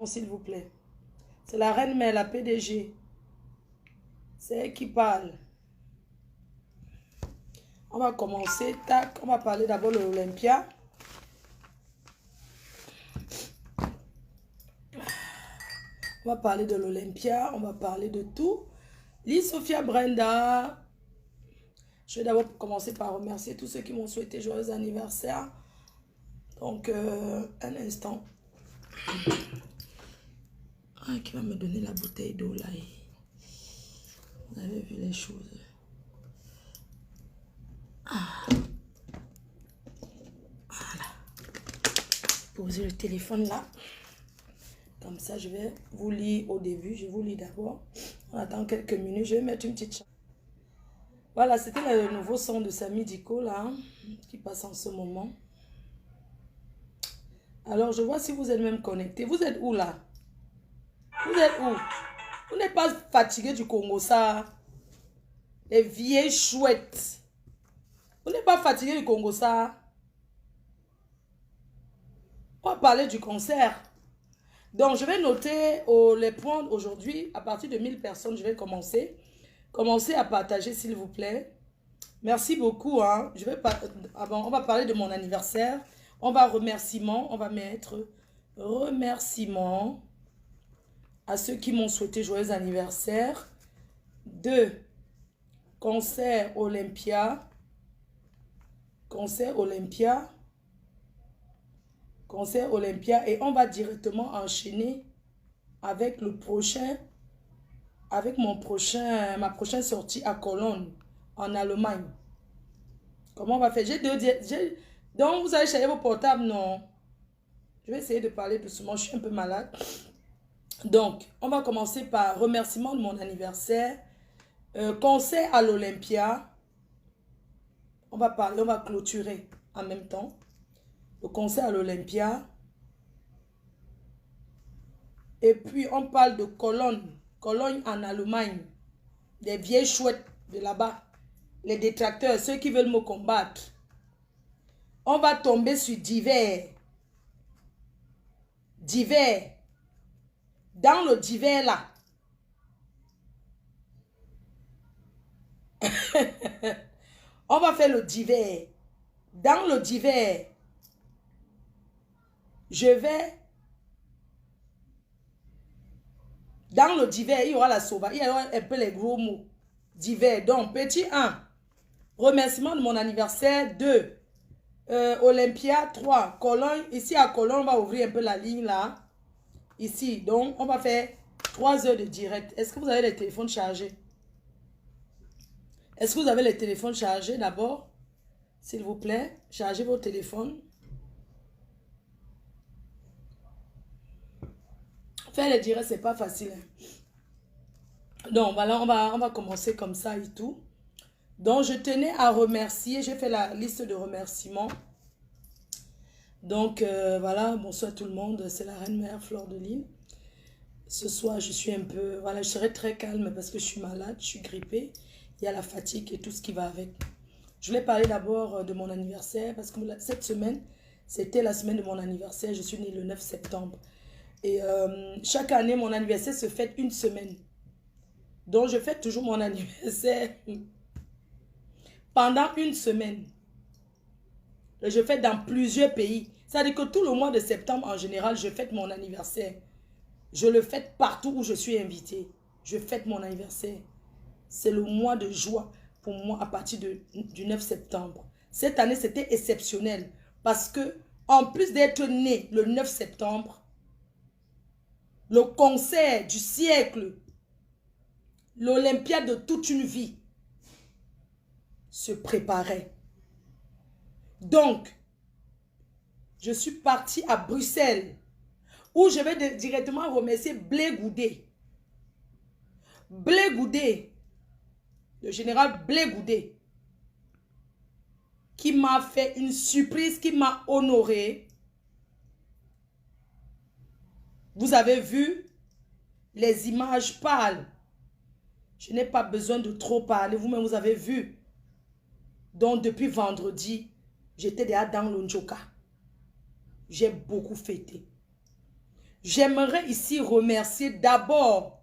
s'il vous plaît. C'est la reine mère, la PDG. C'est elle qui parle. On va commencer. Tac, on va parler d'abord de l'Olympia. On va parler de l'Olympia. On va parler de tout. Lise Sophia Brenda. Je vais d'abord commencer par remercier tous ceux qui m'ont souhaité joyeux anniversaire. Donc, un instant. Ah, qui va me donner la bouteille d'eau là? Vous avez vu les choses. Ah. Voilà. Posez le téléphone là. Comme ça, je vais vous lire au début. Je vous lis d'abord. On attend quelques minutes. Je vais mettre une petite chanson. Voilà, c'était le nouveau son de Samy Diko là, qui passe en ce moment. Alors, je vois si vous êtes même connectés. Vous êtes où là? Vous êtes où? Vous n'êtes pas fatigué du Congo, ça? Les vieilles chouettes. Vous n'êtes pas fatigué du Congo, ça? On va parler du concert. Donc, je vais noter les points aujourd'hui. À partir de 1000 personnes, je vais commencer. Commencez à partager, s'il vous plaît. Merci beaucoup. Hein. On va parler de mon anniversaire. On va remerciements. On va mettre remerciements à ceux qui m'ont souhaité joyeux anniversaire. 2. Concert Olympia. Concert Olympia. Concert Olympia. Et on va directement enchaîner avec le prochain. Avec ma prochaine sortie à Cologne, en Allemagne. Comment on va faire? Donc, vous allez chercher vos portables? Non. Je vais essayer de parler doucement. Je suis un peu malade. Donc, on va commencer par remerciement de mon anniversaire. Concert à l'Olympia. On va clôturer en même temps. Le concert à l'Olympia. Et puis, on parle de Cologne. Cologne en Allemagne. Des vieilles chouettes de là-bas. Les détracteurs, ceux qui veulent me combattre. On va tomber sur divers. Divers. Dans le divers là. On va faire le divers. Dans le divers. Dans le divers, il y aura la sauva. Il y aura un peu les gros mots. Divers. Donc, petit 1. Remerciement de mon anniversaire. 2. Olympia. 3. Cologne. Ici à Cologne, on va ouvrir un peu la ligne là. Ici. Donc, on va faire 3 heures de direct. Est-ce que vous avez les téléphones chargés? Est-ce que vous avez les téléphones chargés d'abord? S'il vous plaît, chargez vos téléphones. Faire les directs, c'est pas facile. Donc, voilà, on va commencer comme ça et tout. Donc, je tenais à remercier. J'ai fait la liste de remerciements. Donc, voilà, bonsoir tout le monde. C'est la reine mère Fleur de Lille. Ce soir, je suis un peu... Voilà, je serai très calme parce que je suis malade, je suis grippée. Il y a la fatigue et tout ce qui va avec. Je voulais parler d'abord de mon anniversaire parce que cette semaine, c'était la semaine de mon anniversaire. Je suis née le 9 septembre. Et chaque année, mon anniversaire se fête une semaine. Donc, je fête toujours mon anniversaire pendant une semaine. Je fête dans plusieurs pays. C'est-à-dire que tout le mois de septembre, en général, je fête mon anniversaire. Je le fête partout où je suis invitée. Je fête mon anniversaire. C'est le mois de joie pour moi à partir du 9 septembre. Cette année, c'était exceptionnel parce que, en plus d'être né le 9 septembre, le concert du siècle, l'Olympiade de toute une vie se préparait. Donc, je suis partie à Bruxelles où je vais directement remercier Blé Goudé. Blé Goudé, le général Blé Goudé, qui m'a fait une surprise, qui m'a honoré. Vous avez vu, les images parlent. Je n'ai pas besoin de trop parler. Vous-même, vous avez vu. Donc, depuis vendredi, j'étais déjà dans le Njoka. J'ai beaucoup fêté. J'aimerais ici remercier d'abord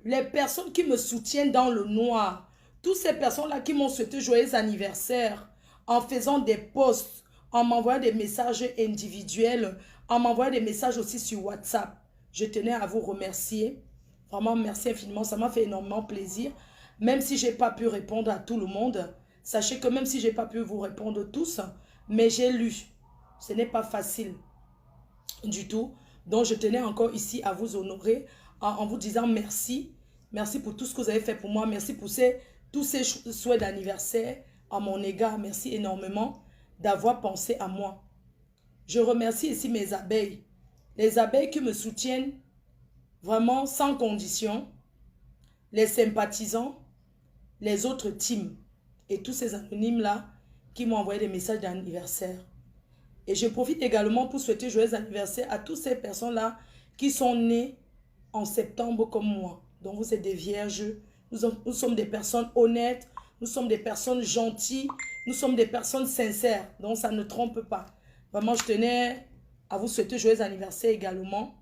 les personnes qui me soutiennent dans le noir. Toutes ces personnes-là qui m'ont souhaité joyeux anniversaire en faisant des posts, en m'envoyant des messages individuels, en m'envoyant des messages aussi sur WhatsApp. Je tenais à vous remercier. Vraiment, merci infiniment. Ça m'a fait énormément plaisir. Même si je n'ai pas pu répondre à tout le monde, sachez que même si je n'ai pas pu vous répondre tous, mais j'ai lu. Ce n'est pas facile du tout. Donc, je tenais encore ici à vous honorer en vous disant merci. Merci pour tout ce que vous avez fait pour moi. Merci pour tous ces souhaits d'anniversaire à mon égard. Merci énormément d'avoir pensé à moi. Je remercie ici mes abeilles. Les abeilles qui me soutiennent vraiment sans condition. Les sympathisants, les autres teams et tous ces anonymes-là qui m'ont envoyé des messages d'anniversaire. Et je profite également pour souhaiter joyeux anniversaire à toutes ces personnes-là qui sont nées en septembre comme moi. Donc vous êtes des vierges, nous sommes des personnes honnêtes, nous sommes des personnes gentilles, nous sommes des personnes sincères. Donc ça ne trompe pas. Vraiment, je tenais à vous souhaiter joyeux anniversaire également.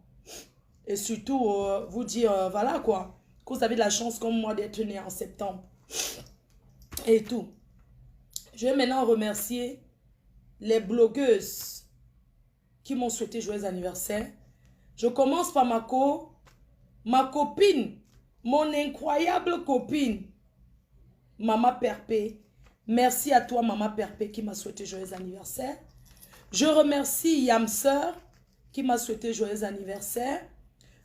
Et surtout, vous dire, voilà quoi, que vous avez de la chance comme moi d'être né en septembre. Et tout. Je vais maintenant remercier les blogueuses qui m'ont souhaité joyeux anniversaire. Je commence par ma copine, mon incroyable copine, Maman Perpé. Merci à toi, Maman Perpé, qui m'a souhaité joyeux anniversaire. Je remercie Yamseur, qui m'a souhaité joyeux anniversaire.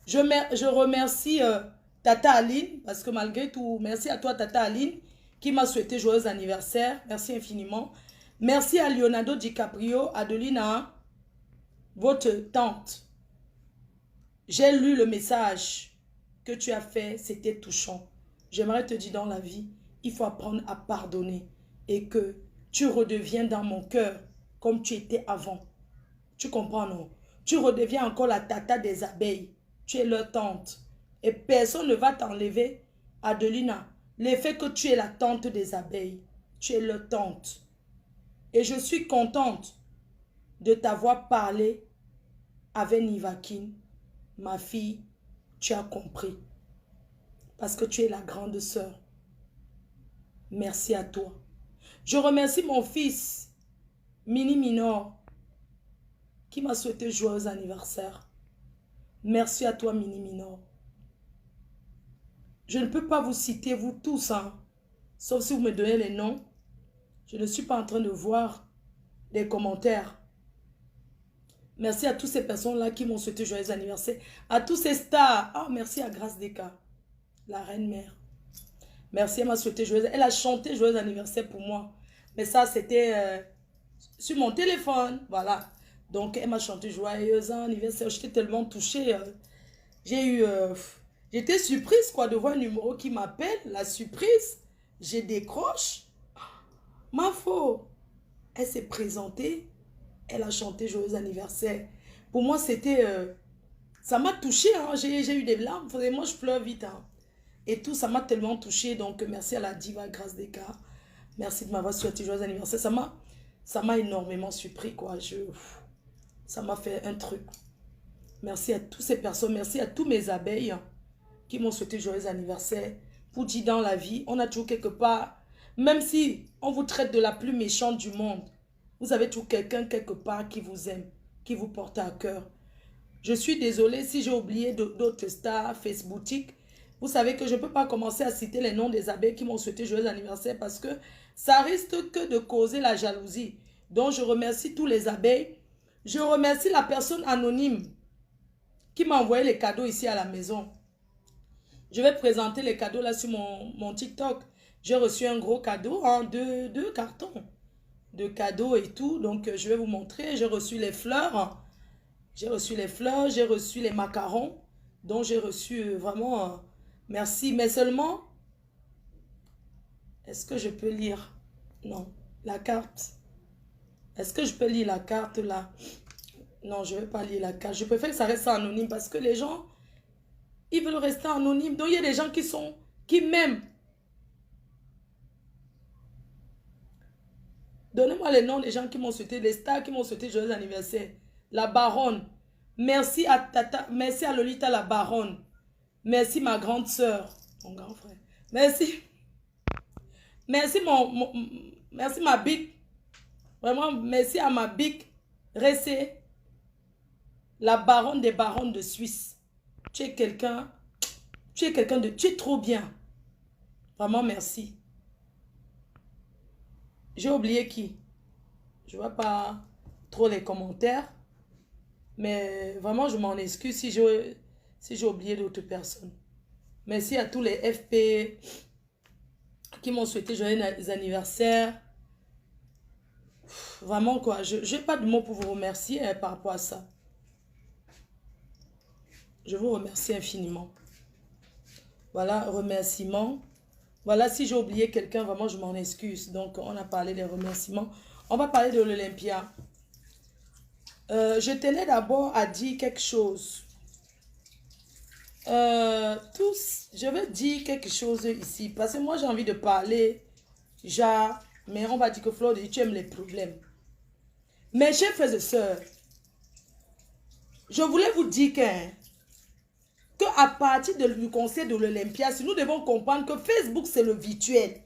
Je remercie Tata Aline, parce que malgré tout, merci à toi, Tata Aline, qui m'a souhaité joyeux anniversaire. Merci infiniment. Merci à Leonardo DiCaprio, Adelina, votre tante. J'ai lu le message que tu as fait, c'était touchant. J'aimerais te dire dans la vie, il faut apprendre à pardonner et que tu redeviens dans mon cœur comme tu étais avant. Tu comprends, non? Tu redeviens encore la tata des abeilles. Tu es leur tante. Et personne ne va t'enlever, Adelina, l'effet que tu es la tante des abeilles. Tu es leur tante. Et je suis contente de t'avoir parlé avec Nivakine. Ma fille, tu as compris. Parce que tu es la grande sœur. Merci à toi. Je remercie mon fils, Mini Minor, qui m'a souhaité joyeux anniversaire. Merci à toi, Mini Minor. Je ne peux pas vous citer, vous tous, hein, sauf si vous me donnez les noms. Je ne suis pas en train de voir les commentaires. Merci à toutes ces personnes-là qui m'ont souhaité joyeux anniversaire. À tous ces stars. Ah, merci à Grâce Deka, la reine mère. Merci, elle m'a souhaité joyeux. Elle a chanté joyeux anniversaire pour moi. Mais ça, c'était sur mon téléphone. Voilà. Donc, elle m'a chanté joyeux anniversaire. J'étais tellement touchée. J'étais surprise, quoi, de voir un numéro qui m'appelle. La surprise. J'ai décroche. Ma faute. Elle s'est présentée. Elle a chanté joyeux anniversaire. Pour moi, c'était... ça m'a touchée. Hein. J'ai eu des larmes. Moi, je pleure vite. Hein. Et tout, ça m'a tellement touchée. Donc, merci à la diva Grâce Deka. Merci de m'avoir souhaité joyeux anniversaire. Ça m'a énormément surpris, quoi. Ça m'a fait un truc. Merci à toutes ces personnes. Merci à tous mes abeilles qui m'ont souhaité joyeux anniversaire. Pour dire dans la vie, on a toujours quelque part, même si on vous traite de la plus méchante du monde, vous avez toujours quelqu'un quelque part qui vous aime, qui vous porte à cœur. Je suis désolée si j'ai oublié d'autres stars, Facebookiques. Vous savez que je ne peux pas commencer à citer les noms des abeilles qui m'ont souhaité joyeux anniversaire parce que ça risque que de causer la jalousie. Donc, je remercie tous les abeilles. Je remercie la personne anonyme qui m'a envoyé les cadeaux ici à la maison. Je vais présenter les cadeaux là sur mon TikTok. J'ai reçu un gros cadeau, hein, deux cartons de cadeaux et tout. Donc, je vais vous montrer. J'ai reçu les fleurs. J'ai reçu les fleurs. J'ai reçu les macarons. Donc, j'ai reçu vraiment... merci. Mais seulement... Est-ce que je peux lire? Non. La carte. Est-ce que je peux lire la carte là? Non, je ne vais pas lire la carte. Je préfère que ça reste anonyme parce que les gens, ils veulent rester anonymes. Donc, il y a des gens qui m'aiment. Donnez-moi les noms des gens qui m'ont souhaité, les stars qui m'ont souhaité joyeux anniversaire. La baronne, Merci à Tata, merci à Lolita la baronne. Merci ma grande sœur, mon grand frère. Merci. Merci merci ma big. Vraiment, merci à ma big Ressé, la baronne des baronnes de Suisse. Tu es quelqu'un, tu es trop bien. Vraiment, merci. J'ai oublié qui? Je ne vois pas trop les commentaires. Mais vraiment, je m'en excuse si j'ai oublié d'autres personnes. Merci à tous les FP qui m'ont souhaité joyeux anniversaire. Vraiment, quoi. Je n'ai pas de mots pour vous remercier par rapport à ça. Je vous remercie infiniment. Voilà, remerciements. Voilà, si j'ai oublié quelqu'un, vraiment, je m'en excuse. Donc, on a parlé des remerciements. On va parler de l'Olympia. Je tenais d'abord à dire quelque chose. Je veux dire quelque chose ici. Parce que moi, j'ai envie de parler. Mais on va dire que Flore, tu aimes les problèmes. Mes chers frères et sœurs, je voulais vous dire qu'à partir du conseil de l'Olympia, si nous devons comprendre que Facebook, c'est le virtuel.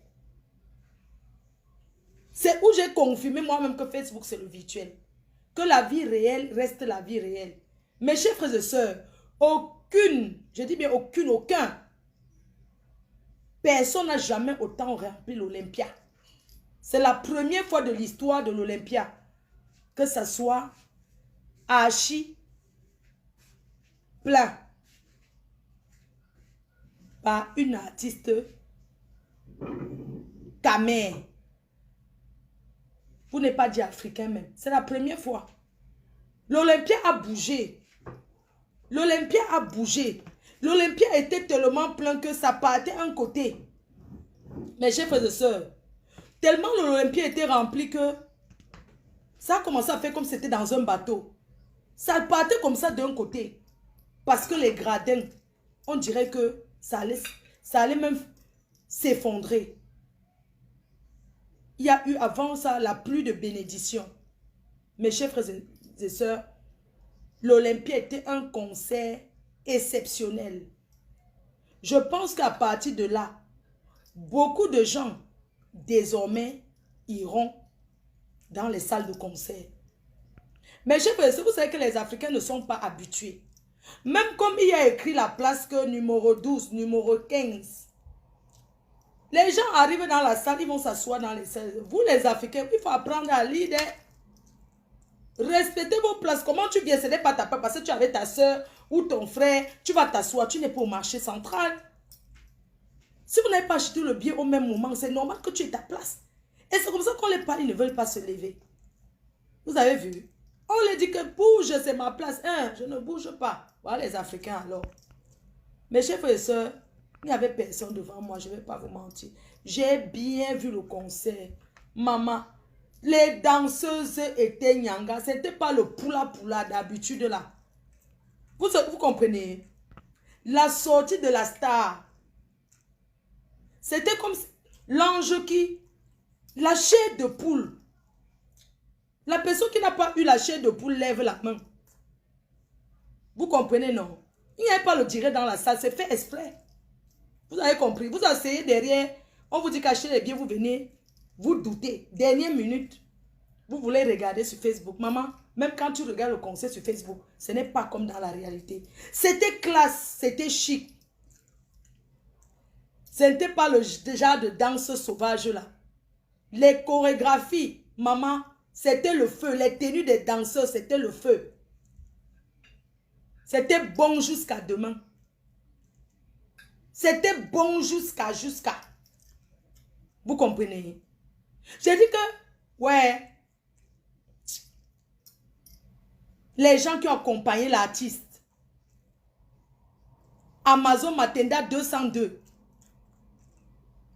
C'est où j'ai confirmé moi-même que Facebook, c'est le virtuel. Que la vie réelle reste la vie réelle. Mes chers frères et sœurs, je dis bien aucun, personne n'a jamais autant rempli l'Olympia. C'est la première fois de l'histoire de l'Olympia que ça soit archi plein par une artiste camère. Pour ne pas dire africain même. C'est la première fois. L'Olympia a bougé. L'Olympia a bougé. L'Olympia était tellement plein que ça partait un côté. Mes chers frères et sœurs, tellement l'Olympia était rempli que ça a commencé à faire comme si c'était dans un bateau. Ça partait comme ça d'un côté. Parce que les gradins, on dirait que ça allait même s'effondrer. Il y a eu avant ça la pluie de bénédiction. Mes chers frères et sœurs, l'Olympia était un concert exceptionnel. Je pense qu'à partir de là, beaucoup de gens désormais iront dans les salles de concert. Mais chers frères et sœurs, vous savez que les Africains ne sont pas habitués. Même comme il y a écrit la place que numéro 12, numéro 15. Les gens arrivent dans la salle, ils vont s'asseoir dans les salles. Vous les Africains, il faut apprendre à lire. Respectez vos places. Comment tu viens? Ce n'est pas ta place. Parce que tu es avec ta soeur ou ton frère. Tu vas t'asseoir. Tu n'es pas au marché central. Si vous n'avez pas acheté le billet au même moment, c'est normal que tu aies ta place. Et c'est comme ça qu'on les parle, ils ne veulent pas se lever. Vous avez vu? On leur dit que bouge, c'est ma place. Je ne bouge pas. Voilà les Africains alors. Mes chers frères et sœurs, il n'y avait personne devant moi, je ne vais pas vous mentir. J'ai bien vu le concert. Maman, les danseuses étaient nyanga. Ce n'était pas le poula d'habitude là. Vous comprenez? La sortie de la star. C'était comme l'ange qui... La chair de poule. La personne qui n'a pas eu la chair de poule lève la main. Vous comprenez, non? Il n'y avait pas le direct dans la salle, c'est fait exprès. Vous avez compris? Vous asseyez derrière, on vous dit qu'acheter les billets, vous venez, vous doutez. Dernière minute, vous voulez regarder sur Facebook. Maman, même quand tu regardes le concert sur Facebook, ce n'est pas comme dans la réalité. C'était classe, c'était chic. Ce n'était pas le genre de danse sauvage là. Les chorégraphies, maman, c'était le feu. Les tenues des danseurs, c'était le feu. C'était bon jusqu'à demain. C'était bon jusqu'à. Vous comprenez? J'ai dit que, ouais, les gens qui ont accompagné l'artiste, Amazon Matenda 202,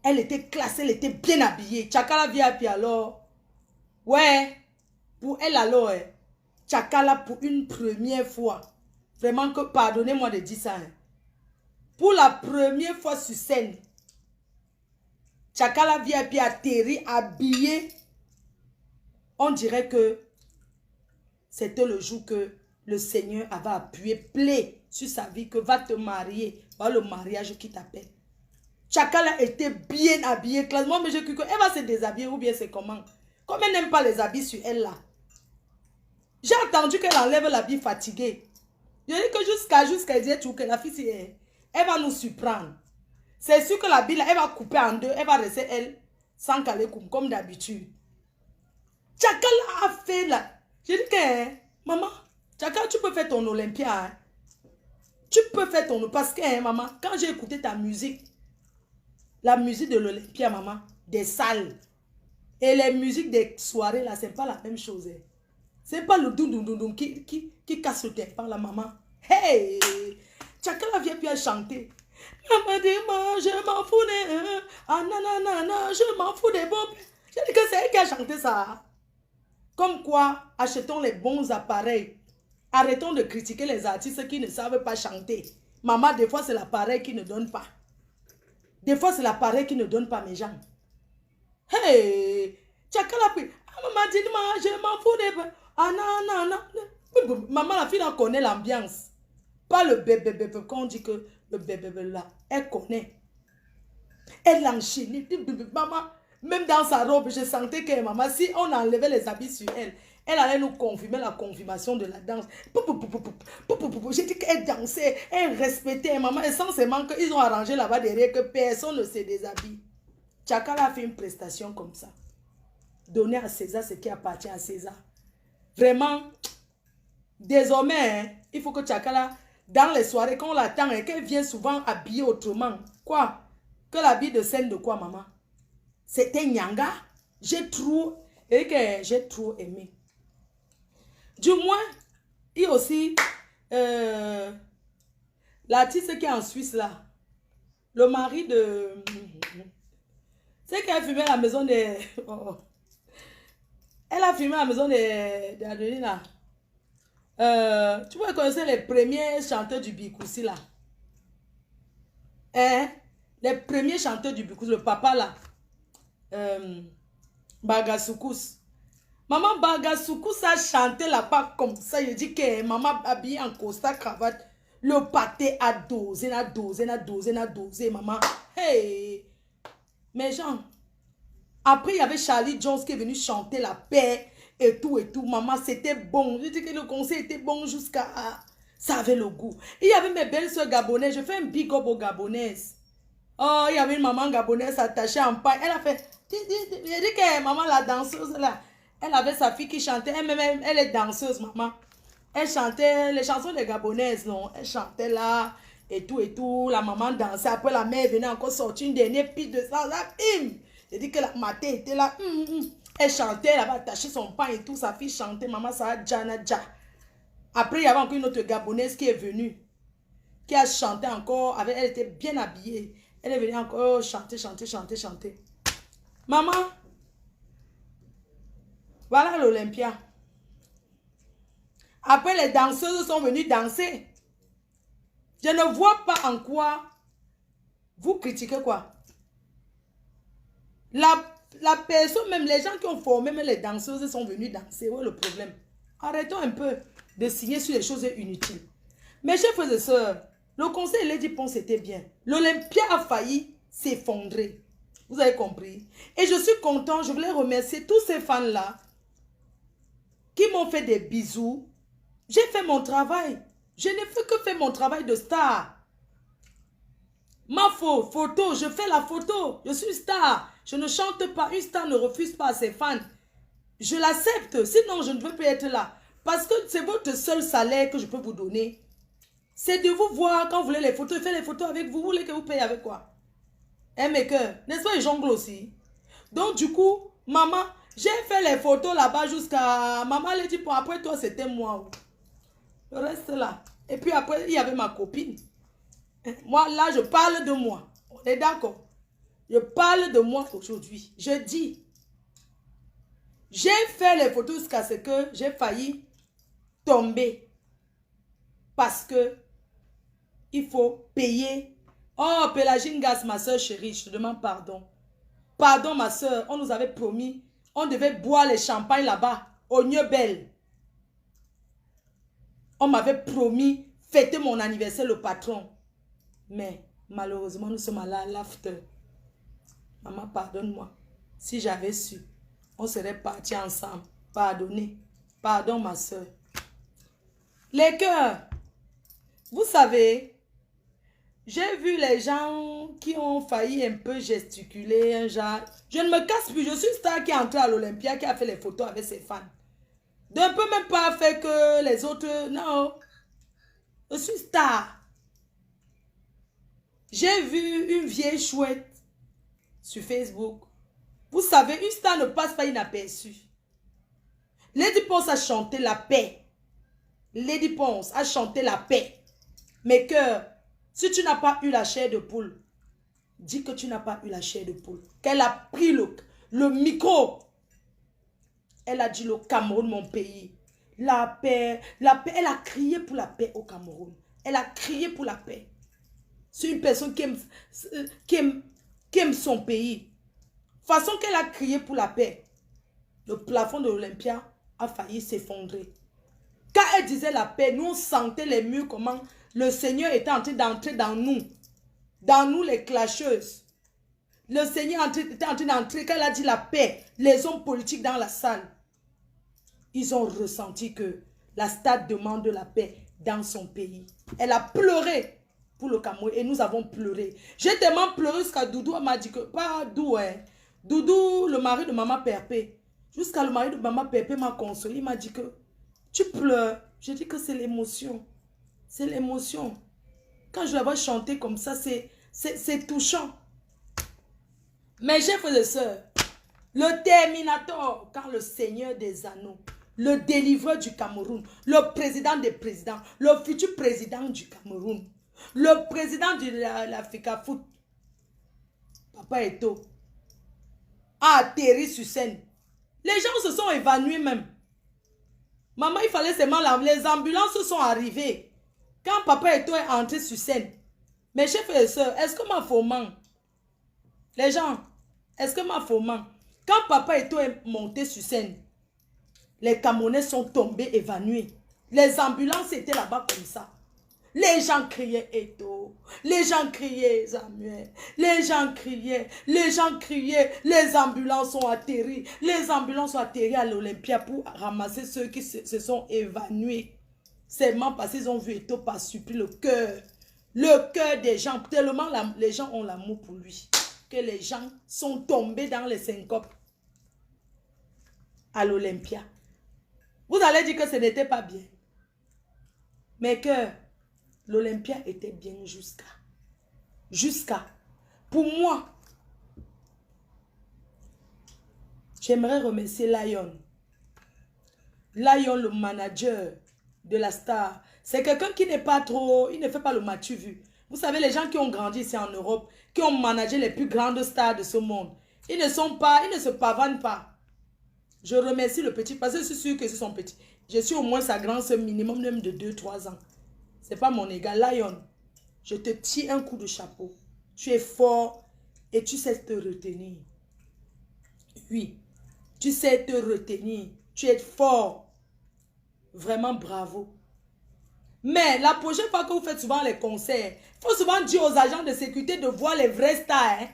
elle était classée, elle était bien habillée. Tchakala VIP alors, ouais, pour elle alors, Tchakala pour une première fois, vraiment que, pardonnez-moi de dire ça, pour la première fois sur scène, Tchakala VIP atterri, habillé. On dirait que c'était le jour que le Seigneur avait appuyé plaie sur sa vie que va te marier. Voilà le mariage qui t'appelle. Tchakala était bien habillée. Moi, mais je cru qu'elle va se déshabiller ou bien c'est comment. Comme elle n'aime pas les habits sur elle là. J'ai entendu qu'elle enlève l'habit fatigué. Je dis que jusqu'à dire que la fille, elle va nous surprendre. C'est sûr que l'habit là, elle va couper en deux. Elle va rester elle sans caler comme d'habitude. Tchakala a fait là. Je dis que, maman, Tchakala, tu peux faire ton Olympia. Hein? Tu peux faire ton... Parce que, maman, quand j'ai écouté ta musique, la musique de l'Olympia, maman, des salles, et les musiques des soirées, là, c'est pas la même chose. Hein. C'est pas le doudou qui casse le tympan, la maman. Hey! Tchakala vient puis à chanter. Maman dit, moi, je m'en fous des... Ah, nanana, je m'en fous des bombes. J'ai dit que c'est elle qui a chanté ça. Comme quoi, achetons les bons appareils. Arrêtons de critiquer les artistes qui ne savent pas chanter. Maman, des fois, c'est l'appareil qui ne donne pas. Des fois, c'est l'appareil qui ne donne pas, mes gens. Hey! Tchakala puis... Maman dit, moi, je m'en fous des... Ah non, non. Maman, la fille, elle connaît l'ambiance. Pas le bébé. Quand on dit que le bébé là, elle connaît. Elle enchaîne. Maman, même dans sa robe, je sentais que maman, si on enlevait les habits sur elle, elle allait nous confirmer la confirmation de la danse. J'ai dit qu'elle dansait, elle respectait maman. Essentiellement qu'ils ont arrangé là-bas derrière que personne ne se déshabille. Tchakala a fait une prestation comme ça. Donner à César ce qui appartient à César. Vraiment, désormais, hein, il faut que Tchakala, dans les soirées, quand on l'attend, hein, qu'elle vient souvent habillée autrement. Quoi? Que l'habit de scène de quoi, maman? C'était Nyanga. J'ai trop aimé. Du moins, il y a aussi l'artiste qui est en Suisse là. Le mari de... C'est qu'elle a fumé à la maison de... Oh. Elle a fumé à la maison de Adeline là. Tu vois, connaître les premiers chanteurs du Bikoussi là. Hein? Les premiers chanteurs du Bikoussi, le papa là. Bagasoukus. Maman Bagasoukus a chanté là-bas comme ça. Je dis que maman habillée en costard, cravate. Le pâté a dosé, maman. Hey! Mais gens, après il y avait Charlie Jones qui est venu chanter la paix et tout. Maman, c'était bon. Je dis que le concert était bon jusqu'à... Ça avait le goût. Il y avait mes belles soeurs gabonaises. Je fais un big up aux gabonaises. Oh, il y avait une maman gabonaise attachée en paille. Elle a fait... J'ai dit que maman, la danseuse là, elle avait sa fille qui chantait. Elle est danseuse, maman. Elle chantait les chansons des gabonaises, non. Elle chantait là, et tout. La maman dansait. Après, la mère venait encore sortir une dernière piste de ça. Là, bim! J'ai dit que la maté était là. Elle chantait, elle avait attaché son pain et tout. Sa fille chantait. Maman, ça a Djana Dja. Après, il y avait encore une autre gabonaise qui est venue. Qui a chanté encore. Elle était bien habillée. Elle est venue encore chanter. Maman, voilà l'Olympia. Après, les danseuses sont venues danser. Je ne vois pas en quoi vous critiquez quoi. La personne, même les gens qui ont formé, même les danseuses sont venues danser. Où est le problème? Arrêtons un peu de signer sur les choses inutiles. Mes chers frères et sœurs, le conseil Lady Pons était bien. L'Olympia a failli s'effondrer. Vous avez compris? Et je suis content, je voulais remercier tous ces fans-là qui m'ont fait des bisous. J'ai fait mon travail. Je n'ai fait que faire mon travail de star. Ma photo, je fais la photo. Je suis star. Je ne chante pas. Une star ne refuse pas à ses fans. Je l'accepte. Sinon, je ne veux plus être là. Parce que c'est votre seul salaire que je peux vous donner. C'est de vous voir quand vous voulez les photos. Faire les photos avec vous. Vous voulez que vous payez avec quoi? Mes cœurs. N'est-ce pas, ils jonglent aussi. Donc, du coup, maman, j'ai fait les photos là-bas jusqu'à... Maman elle dit, après toi, c'était moi. Le reste là. Et puis après, il y avait ma copine. Moi, là, je parle de moi. On est d'accord? Je parle de moi aujourd'hui. Je dis, j'ai fait les photos jusqu'à ce que j'ai failli tomber. Parce que il faut payer. Oh, Pélagine Gas, ma soeur chérie, je te demande pardon. Pardon, ma soeur, on nous avait promis, on devait boire les champagnes là-bas, au Nieu Belle. On m'avait promis fêter mon anniversaire, le patron. Mais malheureusement, nous sommes allés à l'after. Maman, pardonne-moi. Si j'avais su, on serait partis ensemble. Pardonnez. Pardon, ma soeur. Les cœurs. Vous savez, j'ai vu les gens qui ont failli un peu gesticuler, un genre. Je ne me casse plus. Je suis star qui est entré à l'Olympia, qui a fait les photos avec ses fans. D'un peu même pas fait que les autres. Non. Je suis star. J'ai vu une vieille chouette sur Facebook. Vous savez, une star ne passe pas inaperçue. Lady Ponce a chanté la paix. Lady Ponce a chanté la paix. Mes cœurs, si tu n'as pas eu la chair de poule, dis que tu n'as pas eu la chair de poule. Qu'elle a pris le micro. Elle a dit le Cameroun, mon pays. La paix, la paix. Elle a crié pour la paix au Cameroun. Elle a crié pour la paix. C'est une personne qui aime son pays. Façon qu'elle a crié pour la paix. Le plafond de l'Olympia a failli s'effondrer. Quand elle disait la paix, nous on sentait les murs, comment le Seigneur était en train d'entrer dans nous les clasheuses. Le Seigneur était en train d'entrer, quand elle a dit la paix, les hommes politiques dans la salle, ils ont ressenti que la stade demande la paix dans son pays. Elle a pleuré pour le Cameroun et nous avons pleuré. J'ai tellement pleuré jusqu'à Doudou m'a dit que, pas Doudou, hein, Doudou, le mari de Maman Perpé, jusqu'à le mari de Maman Perpé m'a consolé, il m'a dit que tu pleures. J'ai dit que c'est l'émotion. C'est l'émotion. Quand je la vois chanter comme ça, c'est touchant. Mes chers frères et sœurs, le Terminator, quand le Seigneur des Anneaux, le délivreur du Cameroun, le président des présidents, le futur président du Cameroun, le président de l'Africa Foot, Papa Eto'o, a atterri sur scène. Les gens se sont évanouis même. Maman, il fallait seulement les ambulances sont arrivées. Quand Papa Eto'o est entré sur scène, mes chers frères et sœurs, est-ce que ma foman, les gens, est-ce que ma foman, quand Papa Eto'o est monté sur scène, les Camerounais sont tombés évanouis. Les ambulances étaient là-bas comme ça. Les gens criaient Eto'o, les gens criaient Samuel, les gens criaient, les ambulances ont atterri, à l'Olympia pour ramasser ceux qui se sont évanouis. Seulement parce qu'ils ont vu Eto'o par surpris le cœur des gens, tellement les gens ont l'amour pour lui, que les gens sont tombés dans les syncopes à l'Olympia. Vous allez dire que ce n'était pas bien, mais que l'Olympia était bien jusqu'à. Pour moi, j'aimerais remercier Lion. Lion, le manager de la star. C'est quelqu'un qui n'est pas trop, il ne fait pas le matu vu. Vous savez, les gens qui ont grandi ici en Europe, qui ont managé les plus grandes stars de ce monde, ils ne se pavanent pas. Je remercie le petit, parce que je suis sûr que c'est son petit. Je suis au moins sa grande sœur, minimum même de 2-3 ans. C'est pas mon égal. Lion, je te tire un coup de chapeau. Tu es fort et tu sais te retenir. Oui, tu sais te retenir. Tu es fort. Vraiment bravo. Mais la prochaine fois que vous faites souvent les concerts, il faut souvent dire aux agents de sécurité de voir les vrais stars. Hein?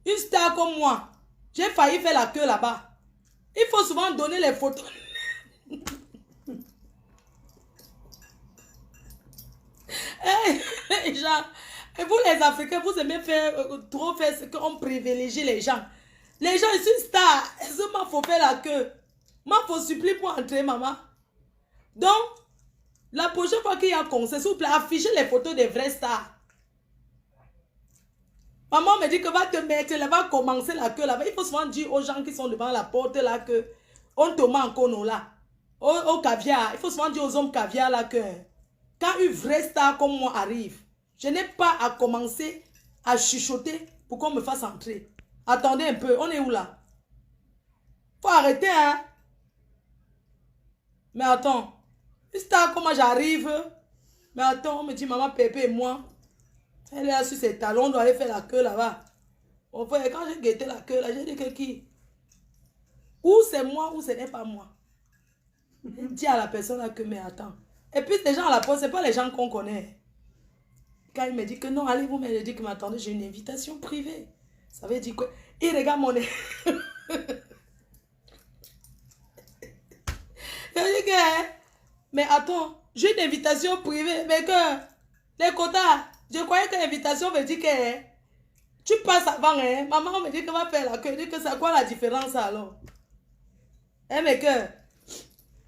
Une star comme moi, j'ai failli faire la queue là-bas. Il faut souvent donner les photos. Les gens, et vous les Africains, vous aimez trop faire ce qu'on privilégie les gens. Les gens, ils sont stars. Est-ce que il faut faire la queue? Moi, il faut supplier pour entrer, maman. Donc, la prochaine fois qu'il y a un concert, s'il vous plaît, affichez les photos des vrais stars. Maman me dit que va te mettre, elle va commencer la queue là-bas. Il faut souvent dire aux gens qui sont devant la porte là que on te met en cono là. Au caviar. Il faut souvent dire aux hommes caviar là que quand une vraie star comme moi arrive, je n'ai pas à commencer à chuchoter pour qu'on me fasse entrer. Attendez un peu, on est où là? Faut arrêter, hein? Mais attends, une star comme moi j'arrive. Mais attends, on me dit maman Pépé et moi. Elle est là sur ses talons, on doit aller faire la queue là-bas. Enfin, quand j'ai guetté la queue là, j'ai dit que qui? Ou c'est moi ou ce n'est pas moi. Dis à la personne là que, mais attends, Et puis, les gens à la poste, ce n'est pas les gens qu'on connaît. Quand il me dit que non, allez-vous, mais il dit que m'attendez, j'ai une invitation privée. Ça veut dire que, il regarde mon... Je dis que, mais attends, j'ai une invitation privée, mais que, les quotas, je croyais que l'invitation veut dire que, tu passes avant, hein. Maman me dit qu'elle va faire la queue, dit que c'est quoi la différence alors? Eh, mais que,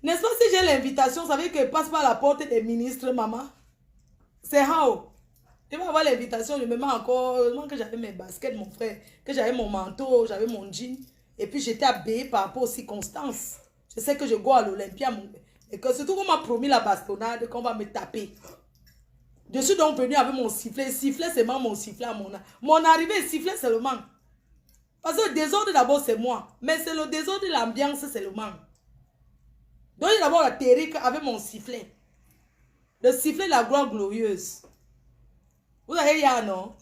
n'est-ce pas si j'ai l'invitation, ça veut dire qu'elle passe par la porte des ministres, maman? C'est how? Tu vas avoir l'invitation, je me mets encore, heureusement que j'avais mes baskets, mon frère, que j'avais mon manteau, j'avais mon jean, et puis j'étais habillée par rapport aux circonstances. Je sais que je go à l'Olympia, et que surtout qu'on m'a promis la bastonnade, qu'on va me taper. Je suis donc venue avec mon sifflet. Sifflet, c'est mon sifflet à mon arrivée, sifflet seulement. Parce que le désordre d'abord, c'est moi. Mais c'est le désordre de l'ambiance, c'est le man. Donc, j'ai d'abord atterri avec mon sifflet. Le sifflet de la gloire glorieuse. Vous avez hier, non?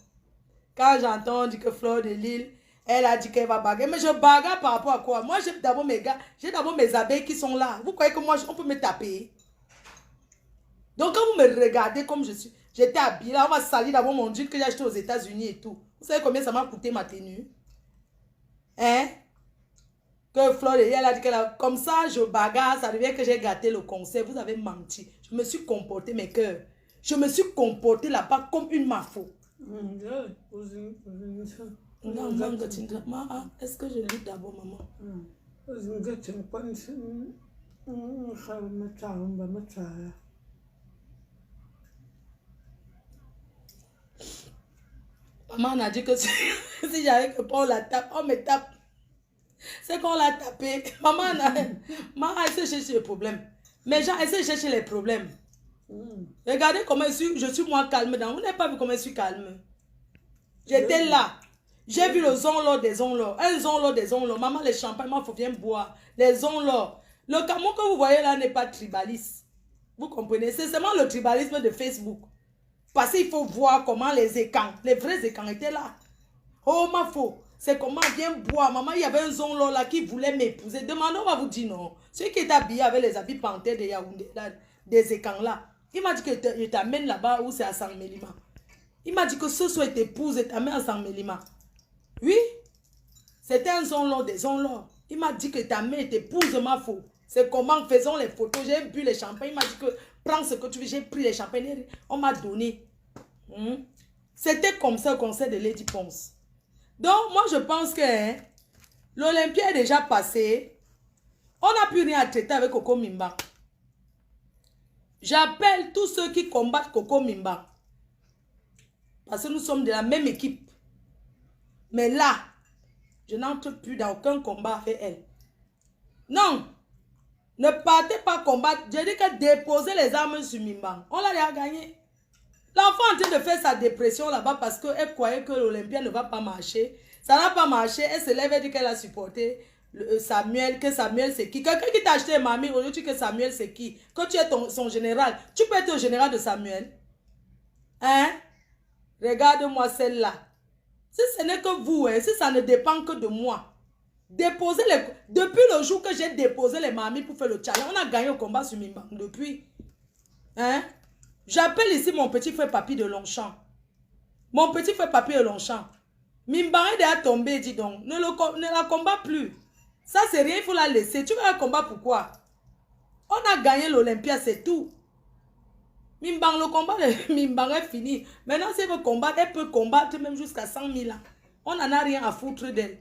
Quand j'entends dire que Fleur de Lille, elle a dit qu'elle va bagarrer. Mais je bagarre par rapport à quoi? Moi, j'ai d'abord mes gars, j'ai d'abord mes abeilles qui sont là. Vous croyez que moi, on peut me taper? Donc, quand vous me regardez comme je suis, j'étais habillée là, on va salir d'abord mon jean que j'ai acheté aux États-Unis et tout. Vous savez combien ça m'a coûté ma tenue? Hein? Que Fleur de Lille, elle a dit qu'elle a... Comme ça, je bagarre, ça devient que j'ai gâté le concert. Vous avez menti. Je me suis comportée, mes cœurs. Je me suis comportée là-bas comme une mafo. Non, maman, est-ce que je lis d'abord, maman? Maman on a dit que si j'avais que pas on la tape, on me tape. C'est qu'on l'a tapé. Maman essaie de chercher les problèmes. Mes gens essaient de chercher les problèmes. Regardez comment je suis moins calme. Vous n'avez pas vu comment je suis calme. J'étais là. J'ai vu le zonlor des zonlor. Un zonlor des zonlor. Maman, les champagnes, il faut bien boire. Les zonlor. Le Cameroun que vous voyez là n'est pas tribaliste. Vous comprenez? C'est seulement le tribalisme de Facebook. Parce qu'il faut voir comment les écans, les vrais écans étaient là. Oh, ma faux. C'est comment bien boire. Maman, il y avait un zonlor là qui voulait m'épouser. Demandez, on va vous dire non. Celui qui est habillé avec les habits panthères de Yaoundé, là, des écans là. Il m'a dit que je t'amène là-bas où c'est à San Mélima. Il m'a dit que ce soit t'épouse et t'amène à San Mélima. Oui. C'était un zonlor des zonlor. Il m'a dit que t'amène et t'épouse ma faux. C'est comment faisons les photos. J'ai bu les champagnes. Il m'a dit que prends ce que tu veux. J'ai pris les champagnes. On m'a donné. C'était comme ça le concert de Lady Ponce. Donc, moi, je pense que l'Olympia est déjà passé. On n'a plus rien à traiter avec Coco Mimba. J'appelle tous ceux qui combattent Coco Mimba. Parce que nous sommes de la même équipe. Mais là, je n'entre plus dans aucun combat avec elle. Non. Ne partez pas combattre. J'ai dit que déposer les armes sur Mimba. On l'a déjà gagné. L'enfant est en train de faire sa dépression là-bas parce qu'elle croyait que l'Olympia ne va pas marcher. Ça n'a pas marché. Elle se lève et dit qu'elle a supporté Samuel, que Samuel c'est qui. Quelqu'un qui t'a acheté mamie, aujourd'hui que Samuel c'est qui. Que tu es son général. Tu peux être le général de Samuel. Hein? Regarde-moi celle-là. Si ce n'est que vous, hein, si ça ne dépend que de moi. Déposez les... Depuis le jour que j'ai déposé les mamies pour faire le challenge, on a gagné le combat sur Mimba. Depuis. Hein? J'appelle ici mon petit frère Papi de Longchamp. Mon petit frère Papi de Longchamp. Mimba est déjà tombé, dis donc. Ne la combat plus. Ça, c'est rien, il faut la laisser. Tu veux la combat pourquoi? On a gagné l'Olympia, c'est tout. Mimba, le combat de Mimba est fini. Maintenant, si elle veut combattre, elle peut combattre même jusqu'à 100 000 ans. On n'en a rien à foutre d'elle.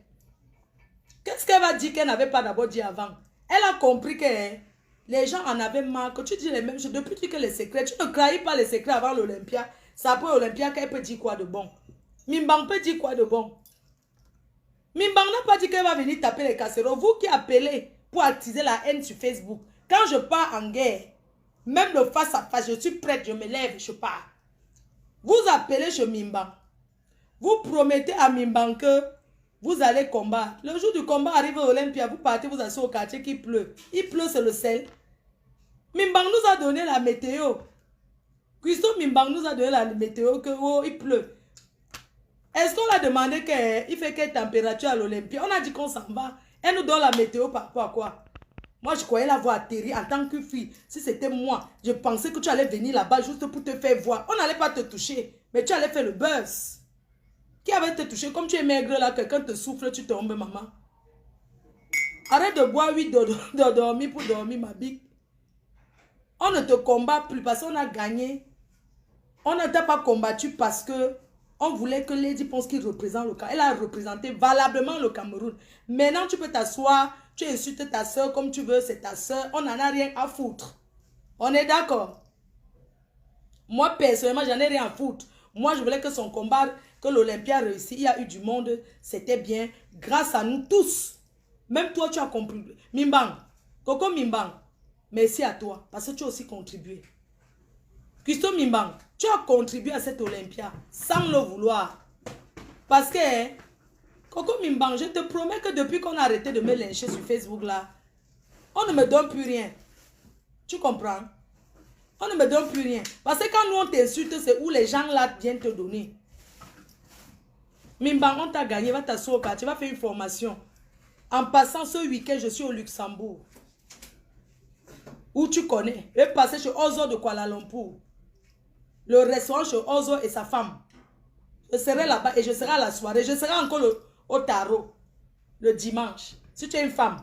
Qu'est-ce qu'elle va dire qu'elle n'avait pas d'abord dit avant? Elle a compris que... les gens en avaient marre, que tu dis les mêmes choses. Depuis que les secrets, tu ne trahis pas les secrets avant l'Olympia. C'est après l'Olympia qu'elle peut dire quoi de bon. Mimbang peut dire quoi de bon. Mimbang n'a pas dit qu'elle va venir taper les casseroles. Vous qui appelez pour attiser la haine sur Facebook. Quand je pars en guerre, même de face à face, je suis prête, je me lève, je pars. Vous appelez chez Mimbang. Vous promettez à Mimbang que vous allez combattre. Le jour du combat arrive à l'Olympia, vous partez, vous asseyez au quartier qui pleut. Il pleut, c'est le sel. Mimbang nous a donné la météo. Christophe Mimbang nous a donné la météo que oh, il pleut. Est-ce qu'on a demandé qu'il fait quelle température à l'Olympia? On a dit qu'on s'en va. Elle nous donne la météo par rapport à quoi? Moi, je croyais l'avoir atterri en tant que fille. Si c'était moi, je pensais que tu allais venir là-bas juste pour te faire voir. On n'allait pas te toucher, mais tu allais faire le buzz. Qui avait te touché? Comme tu es maigre là, quelqu'un te souffle, tu tombes, maman. Arrête de boire 8 de dormir pour dormir, ma big. On ne te combat plus parce qu'on a gagné. On ne t'a pas combattu parce que on voulait que Lady pense qu'il représente le Cameroun. Elle a représenté valablement le Cameroun. Maintenant, tu peux t'asseoir, tu insultes ta soeur comme tu veux, c'est ta soeur. On n'en a rien à foutre. On est d'accord? Moi, personnellement, j'en ai rien à foutre. Moi, je voulais que son combat, que l'Olympia réussisse. Il y a eu du monde, c'était bien. Grâce à nous tous. Même toi, tu as compris. Mimbang, Coco Mimbang, merci à toi parce que tu as aussi contribué. Christo Mimbang, tu as contribué à cette Olympia sans le vouloir. Parce que, Coco Mimbang, je te promets que depuis qu'on a arrêté de me lyncher sur Facebook là, on ne me donne plus rien. Tu comprends? On ne me donne plus rien. Parce que quand nous on t'insulte, c'est où les gens là viennent te donner. Mimbang, on t'a gagné, va t'asseoir au quartier, tu vas faire une formation. En passant ce week-end, je suis au Luxembourg. Où tu connais. Je vais passer chez Ozo de Kuala Lumpur. Le restaurant chez Ozo et sa femme. Je serai là-bas et je serai à la soirée. Je serai encore au tarot. Le dimanche. Si tu es une femme.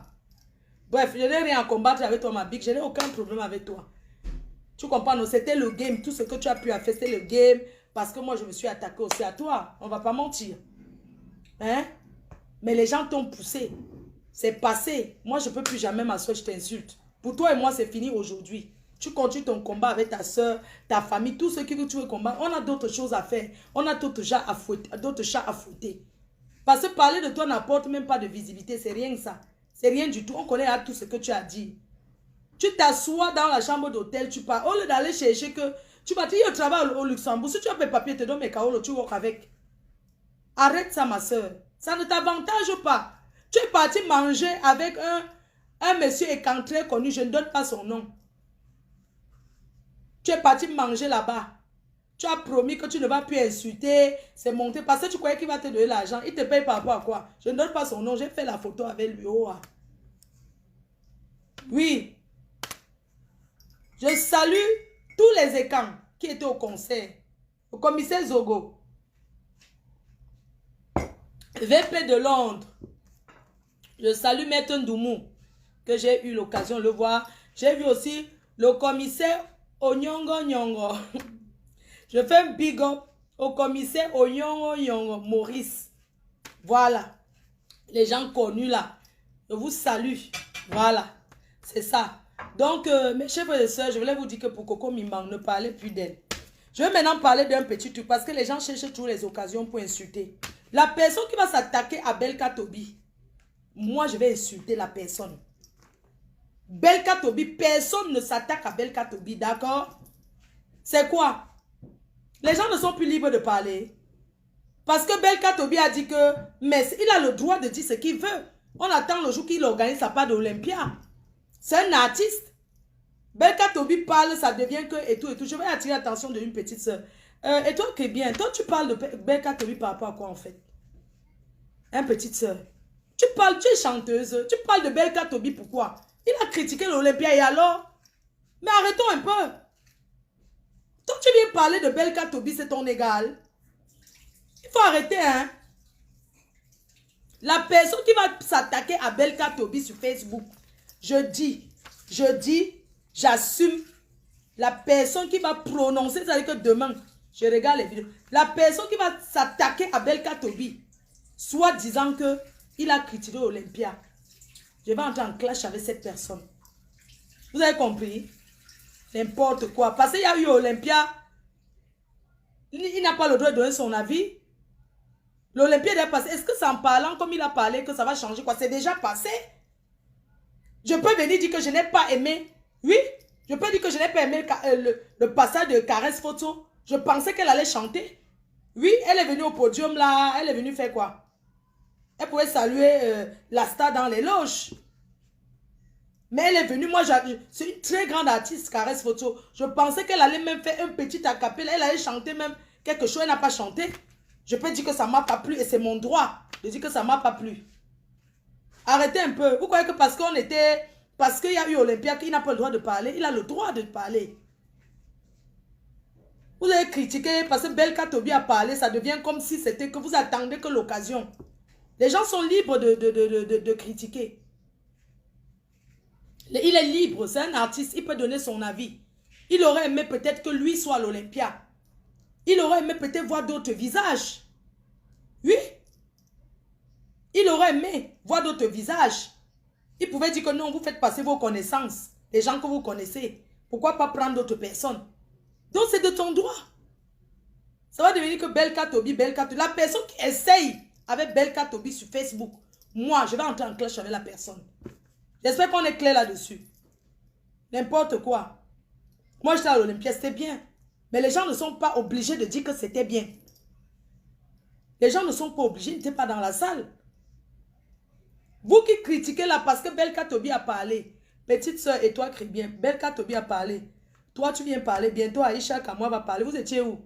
Bref, je n'ai rien à combattre avec toi, ma big. Je n'ai aucun problème avec toi. Tu comprends? Non, c'était le game. Tout ce que tu as pu faire, c'était le game. Parce que moi, je me suis attaqué aussi à toi. On ne va pas mentir. Hein? Mais les gens t'ont poussé. C'est passé. Moi, je ne peux plus jamais m'asseoir, je t'insulte. Pour toi et moi, c'est fini aujourd'hui. Tu continues ton combat avec ta soeur, ta famille, tous ceux qui veulent tuer combat. On a d'autres choses à faire. On a d'autres chats à fouetter. Parce que parler de toi n'apporte même pas de visibilité. C'est rien que ça. C'est rien du tout. On connaît à tout ce que tu as dit. Tu t'assois dans la chambre d'hôtel, tu pars. Au lieu d'aller chercher que... Tu vas dire, au travail au Luxembourg. Si tu as mes papiers, te donne mes kaolos, tu walk avec. Arrête ça, ma soeur. Ça ne t'avantage pas. Tu es parti manger avec un monsieur écantré connu. Je ne donne pas son nom. Tu es parti manger là-bas. Tu as promis que tu ne vas plus insulter. C'est monté. Parce que tu croyais qu'il va te donner l'argent. Il te paye par rapport à quoi? Je ne donne pas son nom. J'ai fait la photo avec lui. Oh. Oui. Je salue tous les écans qui étaient au concert. Le commissaire Zogo. VP de Londres. Je salue Maître Ndoumou, que j'ai eu l'occasion de le voir. J'ai vu aussi le commissaire Onyongo Nyongo. Je fais un big up au commissaire Onyongo Nyongo, Maurice. Voilà. Les gens connus là. Je vous salue. Voilà. C'est ça. Donc, mes chers frères et sœurs, je voulais vous dire que pour Coco Mimbang, ne parlez plus d'elle. Je vais maintenant parler d'un petit truc parce que les gens cherchent toutes les occasions pour insulter. La personne qui va s'attaquer à Belka Tobi, moi, je vais insulter la personne. Belka Tobi, personne ne s'attaque à Belka Tobi, d'accord? C'est quoi? Les gens ne sont plus libres de parler. Parce que Belka Tobi a dit que... Mais il a le droit de dire ce qu'il veut. On attend le jour qu'il organise sa part d'Olympia. C'est un artiste. Belka Tobi parle, ça devient que... Et tout, et tout. Je vais attirer l'attention d'une petite soeur. Et toi, qui est bien. Toi, tu parles de Belka Tobi par rapport à quoi, en fait? Hein, petite soeur? Tu parles, tu es chanteuse. Tu parles de Belka Tobi, pourquoi? Il a critiqué l'Olympia et alors? Mais arrêtons un peu. Toi, tu viens parler de Belka Tobi, c'est ton égal. Il faut arrêter, hein. La personne qui va s'attaquer à Belka Tobi sur Facebook, je dis, j'assume. La personne qui va prononcer, c'est-à-dire que demain, je regarde les vidéos. La personne qui va s'attaquer à Belka Tobi, soit disant que il a critiqué Olympia. Je vais entrer en clash avec cette personne. Vous avez compris? N'importe quoi. Parce qu'il y a eu Olympia. Il n'a pas le droit de donner son avis. L'Olympia est passé. Est-ce que c'est en parlant comme il a parlé que ça va changer quoi? C'est déjà passé. Je peux venir dire que je n'ai pas aimé. Oui. Je peux dire que je n'ai pas aimé le passage de Caresse Photo. Je pensais qu'elle allait chanter. Oui, elle est venue au podium là. Elle est venue faire quoi? Elle pouvait saluer la star dans les loges. Mais elle est venue, moi, c'est une très grande artiste, Caresse Photo. Je pensais qu'elle allait même faire un petit acapella. Elle allait chanter même quelque chose, elle n'a pas chanté. Je peux dire que ça ne m'a pas plu et c'est mon droit de dire que ça ne m'a pas plu. Arrêtez un peu. Vous croyez que parce qu'on était parce qu'il y a eu Olympia qui n'a pas le droit de parler. Il a le droit de parler. Vous avez critiqué parce que Belka Tobi a parlé, ça devient comme si c'était que vous attendez que l'occasion. Les gens sont libres de critiquer. Il est libre, c'est un artiste, il peut donner son avis. Il aurait aimé peut-être que lui soit à l'Olympia. Il aurait aimé peut-être voir d'autres visages. Oui. Il aurait aimé voir d'autres visages. Il pouvait dire que non, vous faites passer vos connaissances, les gens que vous connaissez. Pourquoi pas prendre d'autres personnes? Donc c'est de ton droit. Ça va devenir que Belka Tobi, la personne qui essaye avec Belka Tobi sur Facebook, moi, je vais entrer en clash avec la personne. J'espère qu'on est clair là-dessus. N'importe quoi. Moi, j'étais à l'Olympia, c'était bien. Mais les gens ne sont pas obligés de dire que c'était bien. Les gens ne sont pas obligés, ils n'étaient pas dans la salle. Vous qui critiquez là parce que Belka Tobi a parlé. Petite soeur, et toi, crie bien. Belka Tobi a parlé. Toi, tu viens parler. Bientôt, Aïcha Kamwa va parler. Vous étiez où?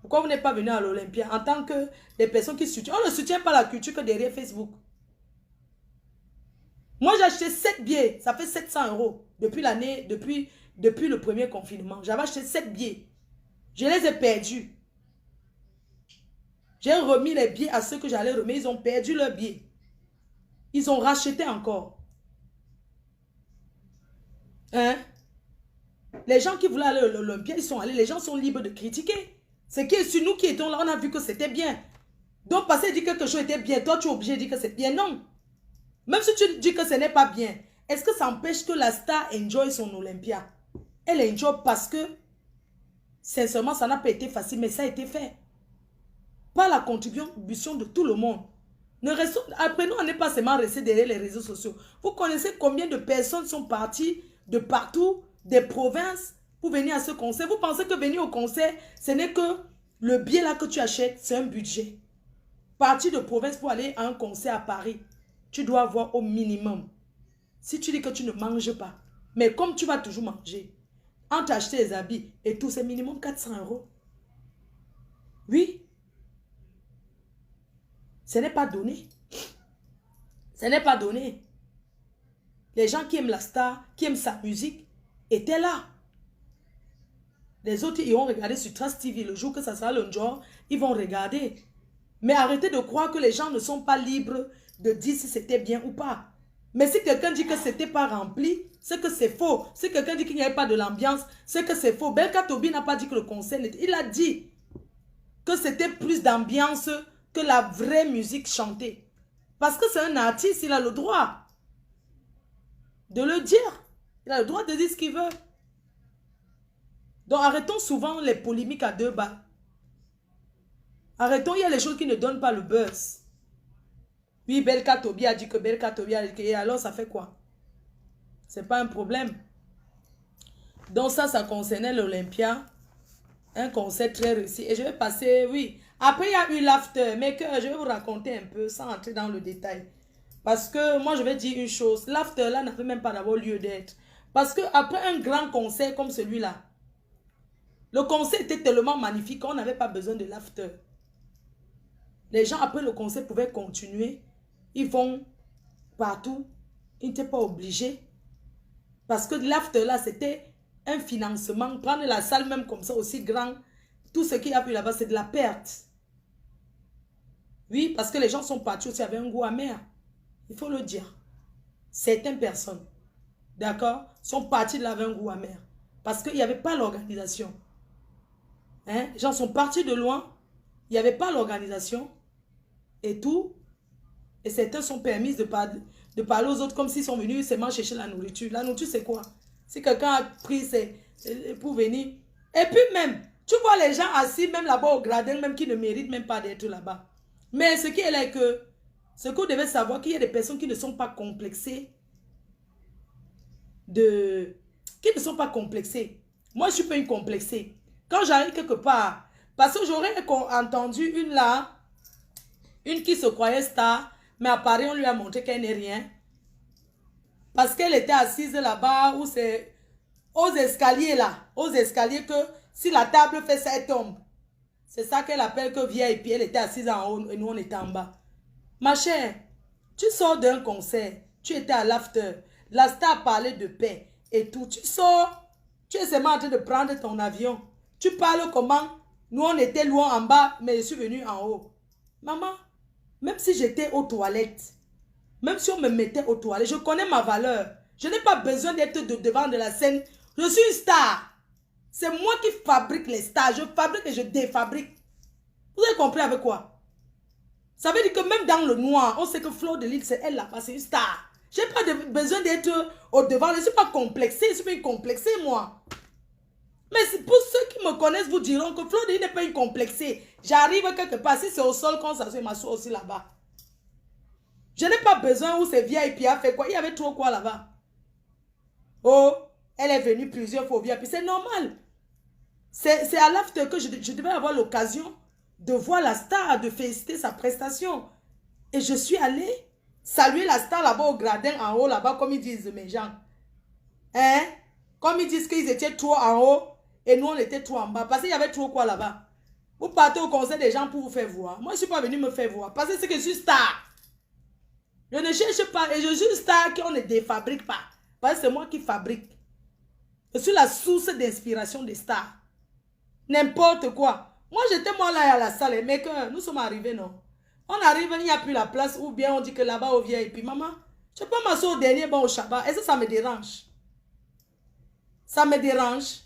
Pourquoi vous n'êtes pas venu à l'Olympia en tant que des personnes qui soutiennent? On ne soutient pas la culture que derrière Facebook. Moi, j'ai acheté 7 billets. Ça fait 700 € depuis l'année, depuis le premier confinement. J'avais acheté 7 billets. Je les ai perdus. J'ai remis les billets à ceux que j'allais remettre. Ils ont perdu leurs billets. Ils ont racheté encore. Hein? Les gens qui voulaient aller à l'Olympia, ils sont allés. Les gens sont libres de critiquer. C'est que sur nous qui étions là, on a vu que c'était bien. Donc, parce que dit que quelque chose était bien, toi, tu es obligé de dire que c'est bien. Non. Même si tu dis que ce n'est pas bien, est-ce que ça empêche que la star enjoy son Olympia? Elle enjoy parce que, sincèrement, ça n'a pas été facile, mais ça a été fait. Par la contribution de tout le monde. Apprenons à ne pas seulement rester derrière les réseaux sociaux. Vous connaissez combien de personnes sont parties de partout, des provinces, pour venir à ce concert? Vous pensez que venir au concert, ce n'est que le billet là que tu achètes, c'est un budget. Partir de province pour aller à un concert à Paris, tu dois avoir au minimum. Si tu dis que tu ne manges pas, mais comme tu vas toujours manger, entre acheter les habits et tout, c'est minimum 400 €. Oui. Ce n'est pas donné. Ce n'est pas donné. Les gens qui aiment la star, qui aiment sa musique, étaient là. Les autres, ils vont regarder sur Trust TV. Le jour que ça sera le jour, ils vont regarder. Mais arrêtez de croire que les gens ne sont pas libres de dire si c'était bien ou pas. Mais si quelqu'un dit que c'était pas rempli, c'est que c'est faux. Si quelqu'un dit qu'il n'y avait pas de l'ambiance, c'est que c'est faux. Belka Tobi n'a pas dit que le concert n'était... Il a dit que c'était plus d'ambiance que la vraie musique chantée. Parce que c'est un artiste, il a le droit de le dire. Il a le droit de dire ce qu'il veut. Donc arrêtons souvent les polémiques à deux bas. Arrêtons, il y a les choses qui ne donnent pas le buzz. Oui, Belka Tobi a dit que Belka Tobi a dit que... Et alors, ça fait quoi? C'est pas un problème. Donc ça concernait l'Olympia. Un concert très réussi. Et je vais passer, oui. Après, il y a eu l'after. Mais que je vais vous raconter un peu sans entrer dans le détail. Parce que moi, je vais dire une chose. L'after là n'avait même pas d'avoir lieu d'être. Parce que après un grand concert comme celui-là, le concert était tellement magnifique qu'on n'avait pas besoin de l'after. Les gens, après le concert, pouvaient continuer. Ils vont partout. Ils n'étaient pas obligés. Parce que l'after là, c'était un financement. Prendre la salle même comme ça, aussi grand. Tout ce qu'il y a eu là-bas, c'est de la perte. Oui, parce que les gens sont partis aussi avec un goût amer. Il faut le dire. Certaines personnes, d'accord, sont partis de là avec un goût amer. Parce qu'il n'y avait pas l'organisation. Hein? Les gens sont partis de loin. Il n'y avait pas l'organisation. Et tout. Et certains sont permis de parler aux autres comme s'ils sont venus seulement chercher la nourriture. La nourriture, c'est quoi? Si quelqu'un a pris pour venir. Et puis même, tu vois les gens assis même là-bas au gradin, même qui ne méritent même pas d'être là-bas. Mais ce qui est là est que, ce que vous devez savoir, qu'il y a des personnes qui ne sont pas complexées. Qui ne sont pas complexées. Moi, je ne suis pas une complexée. Quand j'arrive quelque part, parce que j'aurais entendu une là, une qui se croyait star, mais à Paris, on lui a montré qu'elle n'est rien. Parce qu'elle était assise là-bas, où c'est aux escaliers là, aux escaliers que si la table fait ça, elle tombe. C'est ça qu'elle appelle que VIP. Elle était assise en haut et nous, on était en bas. Ma chère, tu sors d'un concert, tu étais à l'after. La star parlait de paix et tout. Tu sors, tu es seulement en train de prendre ton avion. Tu parles comment? Nous, on était loin en bas, mais je suis venu en haut. Maman, même si j'étais aux toilettes, même si on me mettait aux toilettes, je connais ma valeur. Je n'ai pas besoin d'être devant de la scène. Je suis une star. C'est moi qui fabrique les stars. Je fabrique et je défabrique. Vous avez compris avec quoi? Ça veut dire que même dans le noir, on sait que Fleur de Lys, c'est elle là-bas, c'est une star. Je n'ai pas besoin d'être au devant. Je ne suis pas complexée. Je suis pas une complexée, moi. Mais pour ceux qui me connaissent, vous diront que Fleur de Lys n'est pas une complexée. J'arrive quelque part. Si c'est au sol, quand ça se m'assoit aussi là-bas. Je n'ai pas besoin où c'est VIP a fait quoi. Il y avait trop quoi là-bas. Oh, elle est venue plusieurs fois au VIP. C'est normal. C'est à l'after que je devais avoir l'occasion de voir la star, de féliciter sa prestation. Et je suis allée saluer la star là-bas au gradin en haut, là-bas, comme ils disent mes gens. Hein? Comme ils disent qu'ils étaient trop en haut et nous on était trop en bas. Parce qu'il y avait trop quoi là-bas. Vous partez au conseil des gens pour vous faire voir. Moi je ne suis pas venue me faire voir. Parce que c'est que je suis star. Je ne cherche pas. Et je suis une star qu'on ne défabrique pas. Parce que c'est moi qui fabrique. Je suis la source d'inspiration des stars. N'importe quoi. Moi, j'étais moi là à la salle, mais que nous sommes arrivés, non? On arrive, il n'y a plus la place, ou bien on dit que là-bas, on vient, et puis maman, je ne peux pas m'asseoir au dernier banc au Shabbat. Est-ce que ça me dérange? Ça me dérange.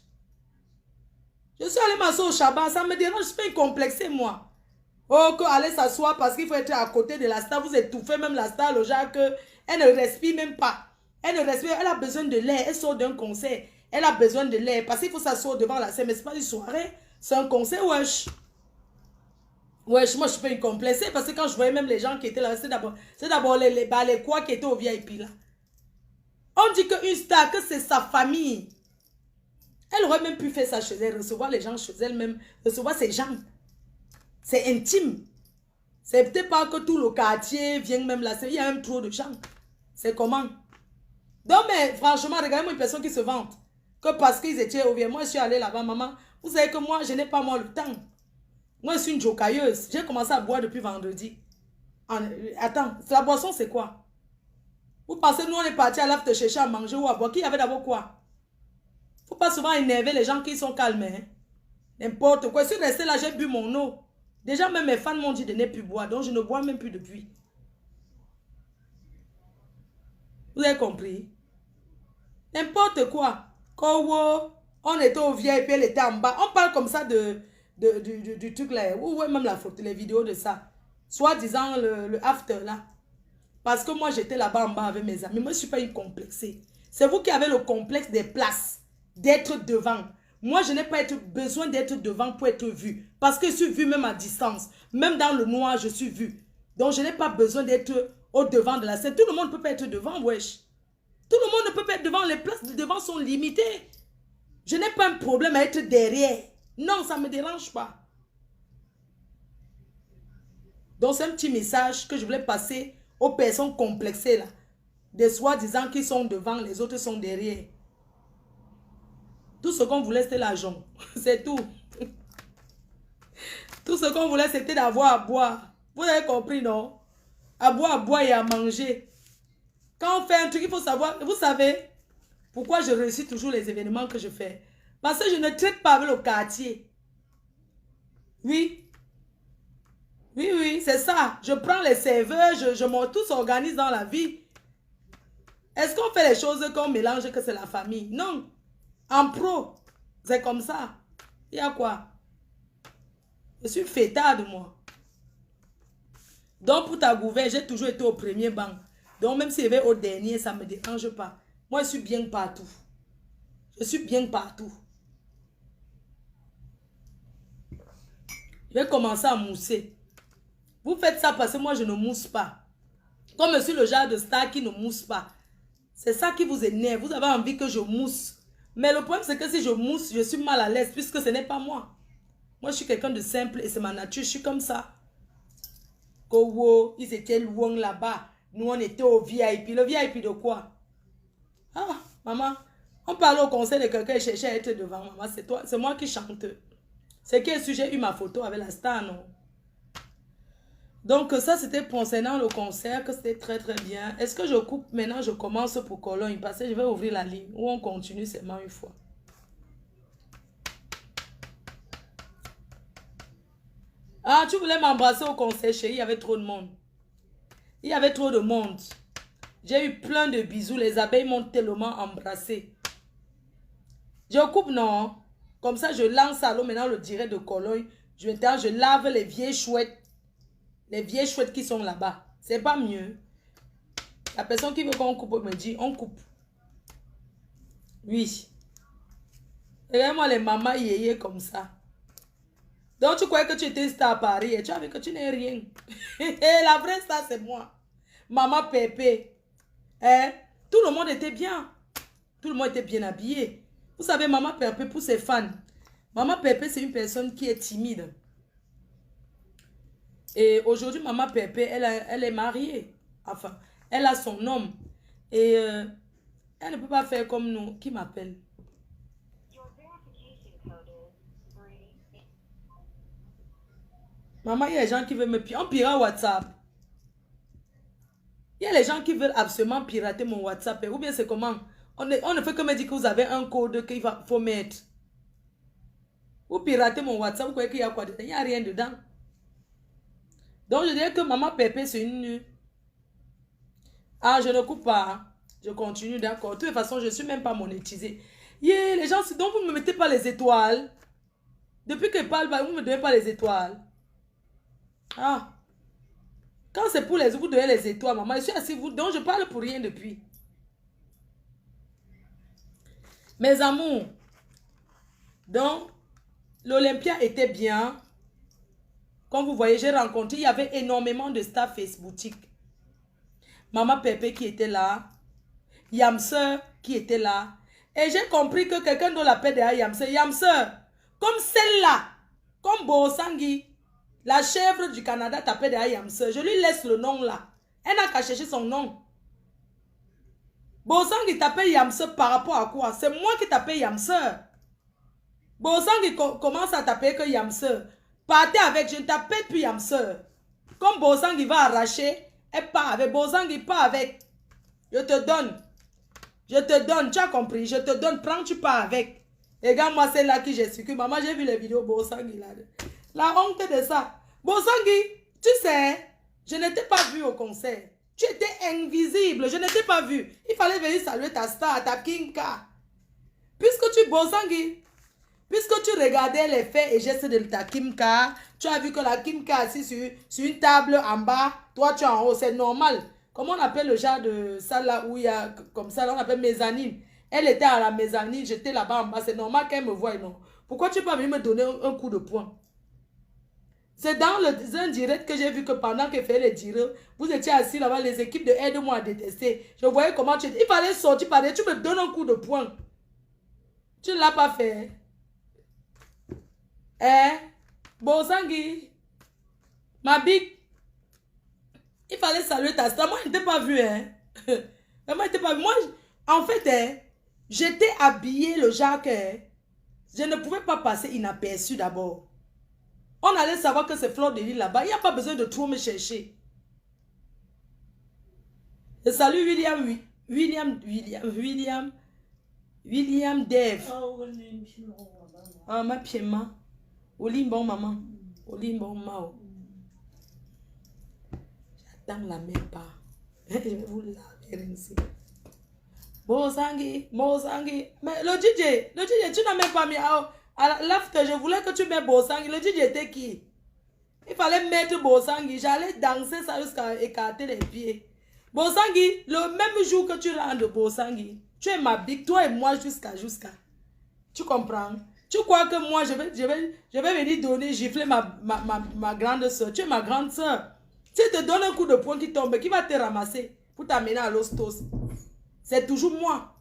Je suis allée m'asseoir au Shabbat, ça me dérange, je suis pas complexée, moi. Oh, aller s'asseoir parce qu'il faut être à côté de la star, vous étouffez même la star, le genre que elle ne respire même pas. Elle ne respire, elle a besoin de l'air, elle sort d'un concert, elle a besoin de l'air, parce qu'il faut s'asseoir devant la scène, mais c'est pas une soirée. C'est un conseil, wesh. Wesh, moi je suis pas une complexée parce que quand je voyais même les gens qui étaient là, c'est d'abord les quoi qui étaient au VIP là. On dit qu'une star, que c'est sa famille. Elle aurait même pu faire ça chez elle, recevoir les gens chez elle même, recevoir ces gens. C'est intime. C'est peut-être pas que tout le quartier vient même là, il y a même trop de gens. C'est comment? Donc, mais franchement, regardez-moi une personne qui se vante. Que parce qu'ils étaient au VIP, moi je suis allée là-bas, maman. Vous savez que moi, je n'ai pas moi le temps. Moi, je suis une jocailleuse. J'ai commencé à boire depuis vendredi. Attends, la boisson, c'est quoi? Vous pensez, nous, on est parti à l'after chercher à manger ou à boire. Qui avait d'abord quoi? Faut pas souvent énerver les gens qui sont calmes. Hein? N'importe quoi. Je suis restée là, j'ai bu mon eau. Déjà, même mes fans m'ont dit de ne plus boire. Donc, je ne bois même plus depuis. Vous avez compris? N'importe quoi. Kowo, on était au VIP, elle était en bas. On parle comme ça du truc là. Ou même la photo, les vidéos de ça. Soit disant le after là. Parce que moi, j'étais là-bas en bas avec mes amis. Moi, je ne suis pas une complexée. C'est vous qui avez le complexe des places. D'être devant. Moi, je n'ai pas besoin d'être devant pour être vue. Parce que je suis vue même à distance. Même dans le noir, je suis vue. Donc, je n'ai pas besoin d'être au devant de la scène. Tout le monde ne peut pas être devant, wesh. Tout le monde ne peut pas être devant. Les places de devant sont limitées. Je n'ai pas un problème à être derrière. Non, ça ne me dérange pas. Donc, c'est un petit message que je voulais passer aux personnes complexées là. Des soi-disant qui sont devant, les autres sont derrière. Tout ce qu'on voulait, c'était l'argent. C'est tout. Tout ce qu'on voulait, c'était d'avoir à boire. Vous avez compris, non? À boire et à manger. Quand on fait un truc, il faut savoir. Vous savez pourquoi je réussis toujours les événements que je fais? Parce que je ne traite pas avec le quartier. Oui. Oui, oui, c'est ça. Je prends les serveurs, tout s'organise dans la vie. Est-ce qu'on fait les choses qu'on mélange, que c'est la famille? Non. En pro, c'est comme ça. Il y a quoi? Je suis fêtarde, moi. Donc, pour ta gouverne, j'ai toujours été au premier banc. Donc, même si je vais au dernier, ça ne me dérange pas. Moi, je suis bien partout. Je suis bien partout. Je vais commencer à mousser. Vous faites ça parce que moi, je ne mousse pas. Comme je suis le genre de star qui ne mousse pas. C'est ça qui vous énerve. Vous avez envie que je mousse. Mais le problème, c'est que si je mousse, je suis mal à l'aise puisque ce n'est pas moi. Moi, je suis quelqu'un de simple et c'est ma nature. Je suis comme ça. Kowo, ils étaient loin là-bas. Nous, on était au VIP. Le VIP de quoi? Ah, maman, on parlait au conseil de quelqu'un et cherchait à être devant. Maman, c'est toi, c'est moi qui chante. C'est quel sujet? J'ai eu ma photo avec la star, non? Donc, ça, c'était concernant le concert, que c'était très, très bien. Est-ce que je coupe maintenant, je commence pour Cologne, parce que je vais ouvrir la ligne, ou on continue seulement une fois. Ah, tu voulais m'embrasser au concert, chérie, il y avait trop de monde. Il y avait trop de monde. J'ai eu plein de bisous, les abeilles m'ont tellement embrassé. Je coupe, non. Comme ça, je lance à l'eau maintenant le direct de Cologne. Je lave les vieilles chouettes. Les vieilles chouettes qui sont là-bas. C'est pas mieux. La personne qui veut qu'on coupe me dit, on coupe. Oui. Regarde-moi les mamans yéyé comme ça. Donc tu croyais que tu étais star à Paris et tu as vu que tu n'es rien. Et la vraie star, c'est moi. Maman Pépé. Hein? Tout le monde était bien. Tout le monde était bien habillé. Vous savez, Maman Pépé, pour ses fans, Maman Pépé, c'est une personne qui est timide. Et aujourd'hui, Maman Pépé, elle est mariée. Enfin, elle a son homme. Et elle ne peut pas faire comme nous. Qui m'appelle? Maman, il y a des gens qui veulent me pirater. On pirate WhatsApp. Il y a les gens qui veulent absolument pirater mon WhatsApp. Ou bien c'est comment? On ne fait que me dire que vous avez un code qu'il faut mettre. Vous piratez mon WhatsApp, vous croyez qu'il y a quoi dedans? Il n'y a rien dedans. Donc je dirais que Maman Pépé, c'est une... Ah, je ne coupe pas. Je continue, d'accord. De toute façon, je ne suis même pas monétisée. Yeah, les gens, donc vous ne me mettez pas les étoiles. Depuis que je parle, vous ne me donnez pas les étoiles. Ah. Quand c'est pour les autres, vous donnez les étoiles, maman. Je suis assis, vous, donc je parle pour rien depuis. Mes amours. Donc, l'Olympia était bien. Comme vous voyez, j'ai rencontré, il y avait énormément de staff Facebook. Maman Pépé qui était là. Yamseur qui était là. Et j'ai compris que quelqu'un doit l'appeler derrière Yamseur. Yamseur, comme celle-là, comme Bosangui, la chèvre du Canada t'appelle derrière Yamseur. Je lui laisse le nom là. Elle n'a qu'à chercher son nom. Bosangui t'appelle Yamseur par rapport à quoi? C'est moi qui t'appelle Yamseur. Bosangui commence à t'appeler que Yamseur. Partez avec, je ne t'appelle plus Yamseur. Comme Bosangui va arracher, elle part avec. Bosangui part avec. Je te donne. Je te donne, tu as compris? Je te donne, prends, tu pars avec. Regarde-moi celle-là qui gesticule. Maman, j'ai vu les vidéos Bosangui là. La honte de ça. Bosangui, tu sais, je ne t'ai pas vu au concert. Tu étais invisible, je ne t'ai pas vu. Il fallait venir saluer ta star, ta Kimka. Bosangui, puisque tu regardais les faits et gestes de ta Kimka, tu as vu que la Kimka assise sur une table en bas, toi tu es en haut, c'est normal. Comment on appelle le genre de salle là où il y a comme ça, là, on appelle mezzanine. Elle était à la mezzanine, j'étais là-bas en bas, c'est normal qu'elle me voie, non? Pourquoi tu n'es pas venu me donner un coup de poing? C'est dans un direct que j'ai vu que pendant qu'elle fait les directs, vous étiez assis là-bas, les équipes de Aide-moi à détester. Je voyais comment tu étais. Il fallait sortir par derrière, tu me donnes un coup de poing. Tu ne l'as pas fait. Hein? Bosangui, ma big, il fallait saluer ta star. Moi, je ne t'ai pas vu, hein. Moi, je t'ai pas vu. Moi, en fait, hein, j'étais habillée le genre que je ne pouvais pas passer inaperçu d'abord. On allait savoir que c'est Fleur de Lys là-bas. Il n'y a pas besoin de trop me chercher. Je salue William Dave. Ah, ma piema. Olimbon maman. Olimbon mao. J'attends la même part. Je vais vous laver ici. Bosangui. Mais le DJ, tu n'as même pas mis à l'after. Je voulais que tu mettes Bosangui. Le DJ était qui? Il fallait mettre Bosangui. J'allais danser ça jusqu'à écarter les pieds. Bosangui, le même jour que tu rentres de Bosangui, tu es ma big, toi et moi jusqu'à. Tu comprends? Tu crois que moi, je vais venir donner, gifler ma grande soeur. Tu es ma grande soeur. Si je te donne un coup de poing qui tombe, qui va te ramasser pour t'amener à l'hostos? C'est toujours moi.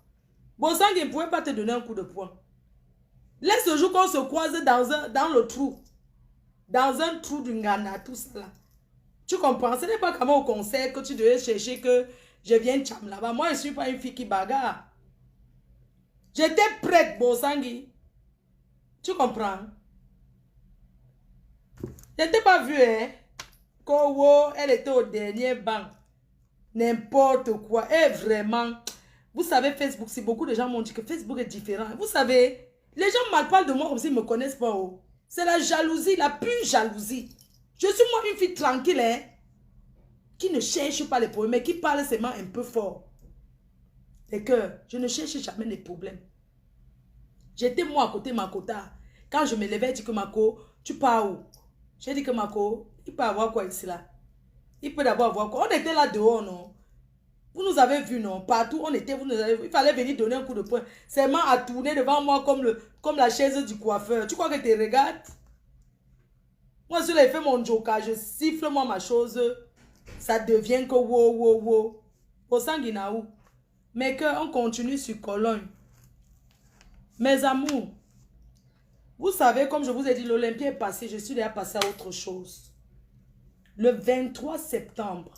Bosangui ne pouvait pas te donner un coup de poing. Laisse le jour qu'on se croise dans le trou. Dans un trou du Ghana, tout ça là. Tu comprends? Ce n'est pas comme au concert que tu devais chercher que je viens cham là-bas. Moi, je ne suis pas une fille qui bagarre. J'étais prête, Bosangui. Tu comprends? Je ne t'ai pas vu, hein? Kowo, elle était au dernier banc. N'importe quoi. Et vraiment, vous savez, Facebook, si beaucoup de gens m'ont dit que Facebook est différent. Vous savez, les gens me parlent de moi comme s'ils ne me connaissent pas. Oh. C'est la jalousie, la pure jalousie. Je suis moi une fille tranquille, hein, qui ne cherche pas les problèmes, mais qui parle seulement un peu fort. Et que je ne cherche jamais les problèmes. J'étais moi à côté de Makota. Quand je me levais, je dis que Mako, tu pars où? J'ai dit que Mako, il peut avoir quoi ici là? Il peut d'abord avoir quoi? On était là dehors, non? Vous nous avez vus, non? Partout, on était, vous nous avez vu. Il fallait venir donner un coup de poing. Seulement à tourner devant moi comme la chaise du coiffeur. Tu crois que tu regardes? Moi, si j'ai fait mon joker, je siffle moi ma chose. Ça devient que wow, wow, wow. Au Sanguinaou. Mais qu'on continue sur Cologne. Mes amours, vous savez, comme je vous ai dit, l'Olympia est passé. Je suis déjà passé à autre chose. Le 23 septembre,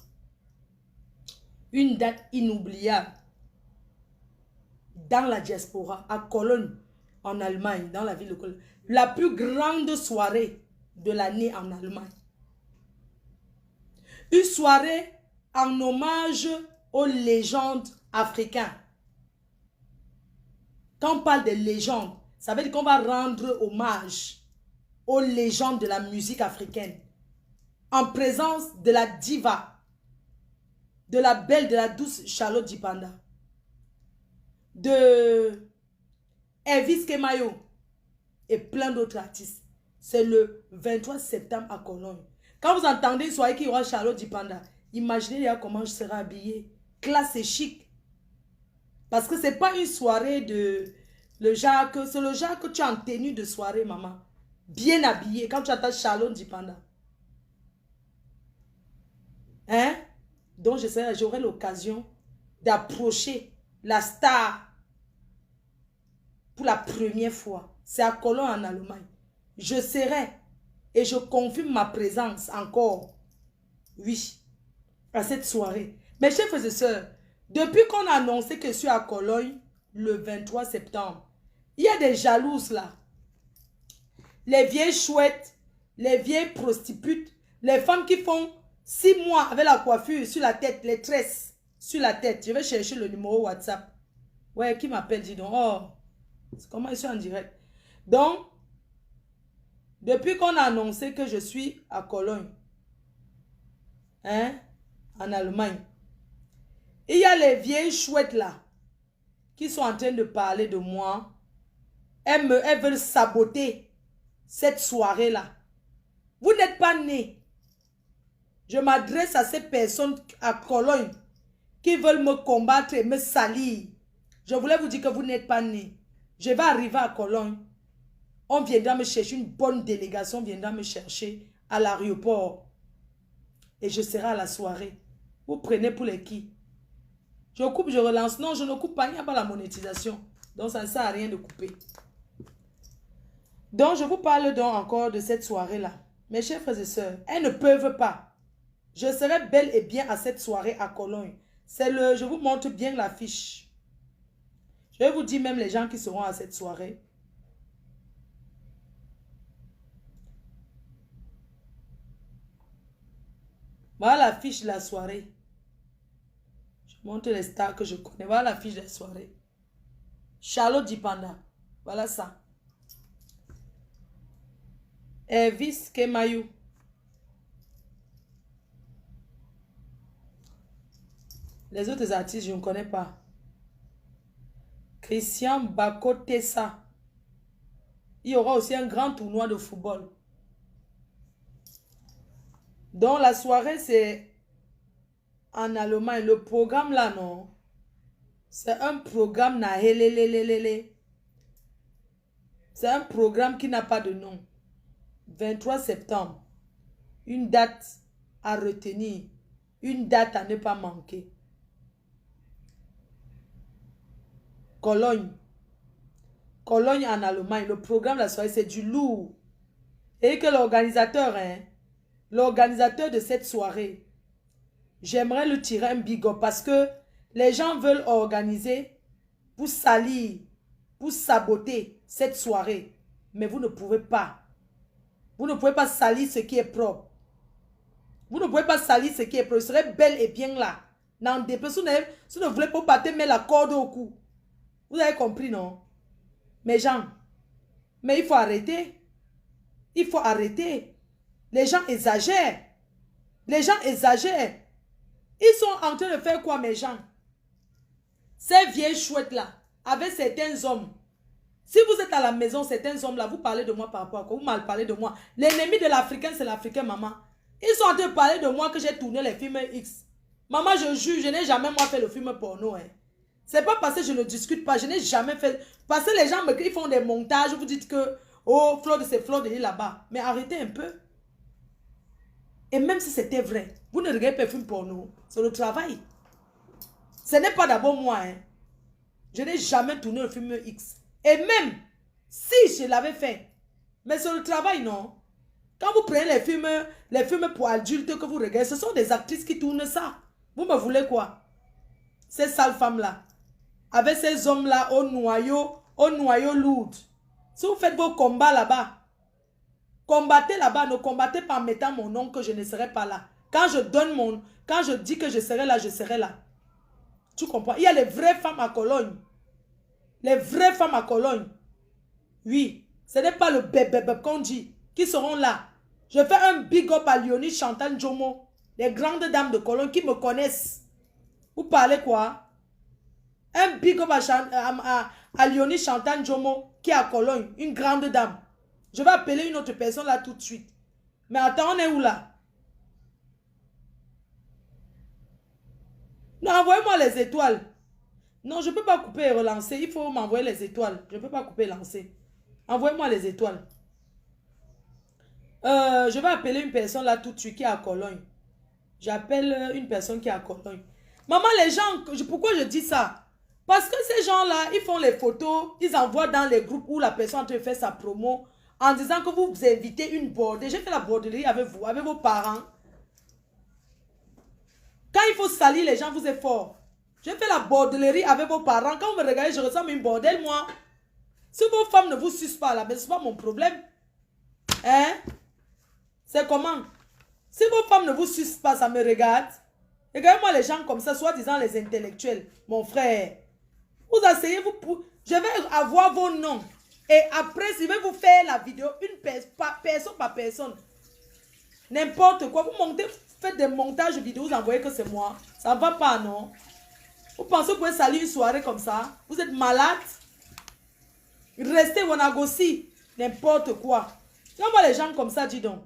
une date inoubliable dans la diaspora, à Cologne, en Allemagne, dans la ville de Cologne. La plus grande soirée de l'année en Allemagne. Une soirée en hommage aux légendes africaines. Quand on parle de légendes, ça veut dire qu'on va rendre hommage aux légendes de la musique africaine. En présence de la diva, de la belle, de la douce Charlotte Dipanda, de Elvis Kemayo et plein d'autres artistes. C'est le 23 septembre à Cologne. Quand vous entendez une soirée qu'il y aura Charlotte Dipanda, imaginez comment je serai habillée. Classe et chic. Parce que ce n'est pas une soirée de... C'est le genre que tu as en tenue de soirée, maman. Bien habillée. Quand tu attends Charlotte Dipanda. Hein? Donc, j'aurai l'occasion d'approcher la star pour la première fois. C'est à Cologne, en Allemagne. Je serai et je confirme ma présence encore. Oui, à cette soirée. Mes chers frères et sœurs, depuis qu'on a annoncé que je suis à Cologne le 23 septembre, il y a des jalouses là. Les vieilles chouettes, les vieilles prostituées, les femmes qui font 6 mois avec la coiffure sur la tête, les tresses sur la tête. Je vais chercher le numéro WhatsApp. Ouais, qui m'appelle, dis donc. Oh, comment je suis en direct. Donc, depuis qu'on a annoncé que je suis à Cologne, hein, en Allemagne, il y a les vieilles chouettes là, qui sont en train de parler de moi. Elles veulent saboter cette soirée-là. Vous n'êtes pas nés. Je m'adresse à ces personnes à Cologne qui veulent me combattre et me salir. Je voulais vous dire que vous n'êtes pas nés. Je vais arriver à Cologne. On viendra me chercher, une bonne délégation viendra me chercher à l'aéroport. Et je serai à la soirée. Vous prenez pour les qui? Je coupe, je relance. Non, je ne coupe pas, il n'y a pas la monétisation. Donc ça ne sert à rien de couper. Donc je vous parle donc encore de cette soirée-là. Mes chers frères et sœurs, elles ne peuvent pas. Je serai bel et bien à cette soirée à Cologne. Je vous montre bien l'affiche. Je vais vous dire même les gens qui seront à cette soirée. Voilà l'affiche de la soirée. Je montre les stars que je connais. Voilà l'affiche de la soirée. Charlotte Dipanda. Voilà ça. Elvis Kemayo. Les autres artistes, je ne connais pas. Christian Bakotessa. Il y aura aussi un grand tournoi de football. Donc la soirée, c'est en Allemagne. Le programme là, non. C'est un programme c'est un programme qui n'a pas de nom. 23 septembre. Une date à retenir. Une date à ne pas manquer. Cologne. Cologne en Allemagne. Le programme de la soirée, c'est du lourd. Et que l'organisateur, l'organisateur de cette soirée, j'aimerais le tirer un big up parce que les gens veulent organiser pour salir, pour saboter cette soirée. Mais vous ne pouvez pas. Vous ne pouvez pas salir ce qui est propre. Vous ne pouvez pas salir ce qui est propre. Vous serez belle et bien là. Dans des personnes, si vous ne voulez pas partir, mettre la corde au cou. Vous avez compris, non? Mes gens. Mais il faut arrêter. Il faut arrêter. Les gens exagèrent. Les gens exagèrent. Ils sont en train de faire quoi, mes gens? Ces vieilles chouettes-là, avec certains hommes. Si vous êtes à la maison, certains hommes-là, vous parlez de moi par rapport à quoi? Vous mal parlez de moi. L'ennemi de l'Africain, c'est l'Africain, maman. Ils sont en train de parler de moi que j'ai tourné les films X. Maman, je jure, je n'ai jamais moi fait le film porno. Hein. C'est pas parce que je ne discute pas, je n'ai jamais fait. Parce que les gens me crient, ils font des montages, vous dites que, oh, Flode, c'est Flode, il est là-bas. Mais arrêtez un peu. Et même si c'était vrai, vous ne regardez pas le film porno, c'est le travail. Ce n'est pas d'abord moi. Hein. Je n'ai jamais tourné le film X. Et même si je l'avais fait, mais c'est le travail, non? Quand vous prenez les films pour adultes que vous regardez, ce sont des actrices qui tournent ça. Vous me voulez quoi? Ces sales femmes-là, avec ces hommes-là au noyau lourd. Si vous faites vos combats là-bas, combattez là-bas, ne combattez pas en mettant mon nom que je ne serai pas là. Quand je dis que je serai là, je serai là. Tu comprends? Il y a les vraies femmes à Cologne. Les vraies femmes à Cologne. Oui, ce n'est pas le bébé qu'on dit, qui seront là. Je fais un big up à Léonie Chantal Jomo, les grandes dames de Cologne qui me connaissent. Vous parlez quoi? Un big up à Léonie Chantal Jomo qui est à Cologne, une grande dame. Je vais appeler une autre personne là tout de suite. Mais attends, on est où là? Non, envoyez-moi les étoiles. Non, je ne peux pas couper et relancer. Il faut m'envoyer les étoiles. Je ne peux pas couper et lancer. Envoyez-moi les étoiles. Je vais appeler une personne là tout de suite qui est à Cologne. J'appelle une personne qui est à Cologne. Maman, les gens, pourquoi je dis ça? Parce que ces gens-là, ils font les photos, ils envoient dans les groupes où la personne te fait sa promo en disant que vous invitez une bordée. J'ai fait la borderie avec vous, avec vos parents. Quand il faut salir les gens, vous êtes forts. J'ai fait la bordellerie avec vos parents. Quand vous me regardez, je ressemble à une bordelle, moi. Si vos femmes ne vous sucent pas là, mais ce n'est pas mon problème. Hein? C'est comment? Si vos femmes ne vous sucent pas, ça me regarde. Regardez-moi les gens comme ça, soi-disant les intellectuels. Mon frère, vous asseyez, je vais avoir vos noms. Et après, je vais vous faire la vidéo, personne par personne. N'importe quoi. Vous montez, faites des montages vidéo, vous envoyez que c'est moi. Ça ne va pas, non? Vous pensez que vous pouvez salir une soirée comme ça? Vous êtes malade? Restez Wanagossi. N'importe quoi. Quand on voit les gens comme ça, dis donc.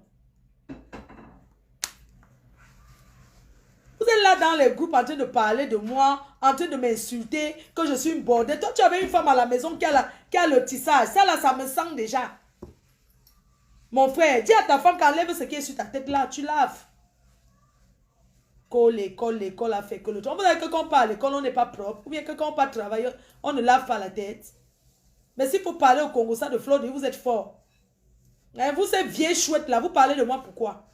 Vous êtes là dans les groupes en train de parler de moi, en train de m'insulter, que je suis une bordelle. Toi, tu avais une femme à la maison qui a le tissage. Ça là, ça me sent déjà. Mon frère, dis à ta femme qu'enlève ce qui est sur ta tête là, tu laves. L'école a fait que le temps. Vous savez que quand on part à l'école, on n'est pas propre. Ou bien que quand on part travailler, on ne lave pas la tête. Mais s'il faut parler au Congo, ça de Flode, vous êtes fort. Et vous, ces vieilles chouettes là, vous parlez de moi pourquoi?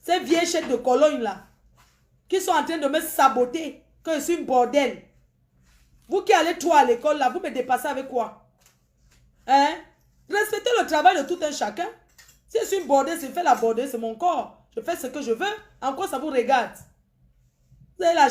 Ces vieilles chouettes de Cologne là, qui sont en train de me saboter, que je suis une bordel. Vous qui allez toi à l'école là, vous me dépassez avec quoi? Hein? Respectez le travail de tout un chacun. Si je suis une bordel, je fais la bordel, c'est mon corps. Je fais ce que je veux. En quoi ça vous regarde? Vous avez la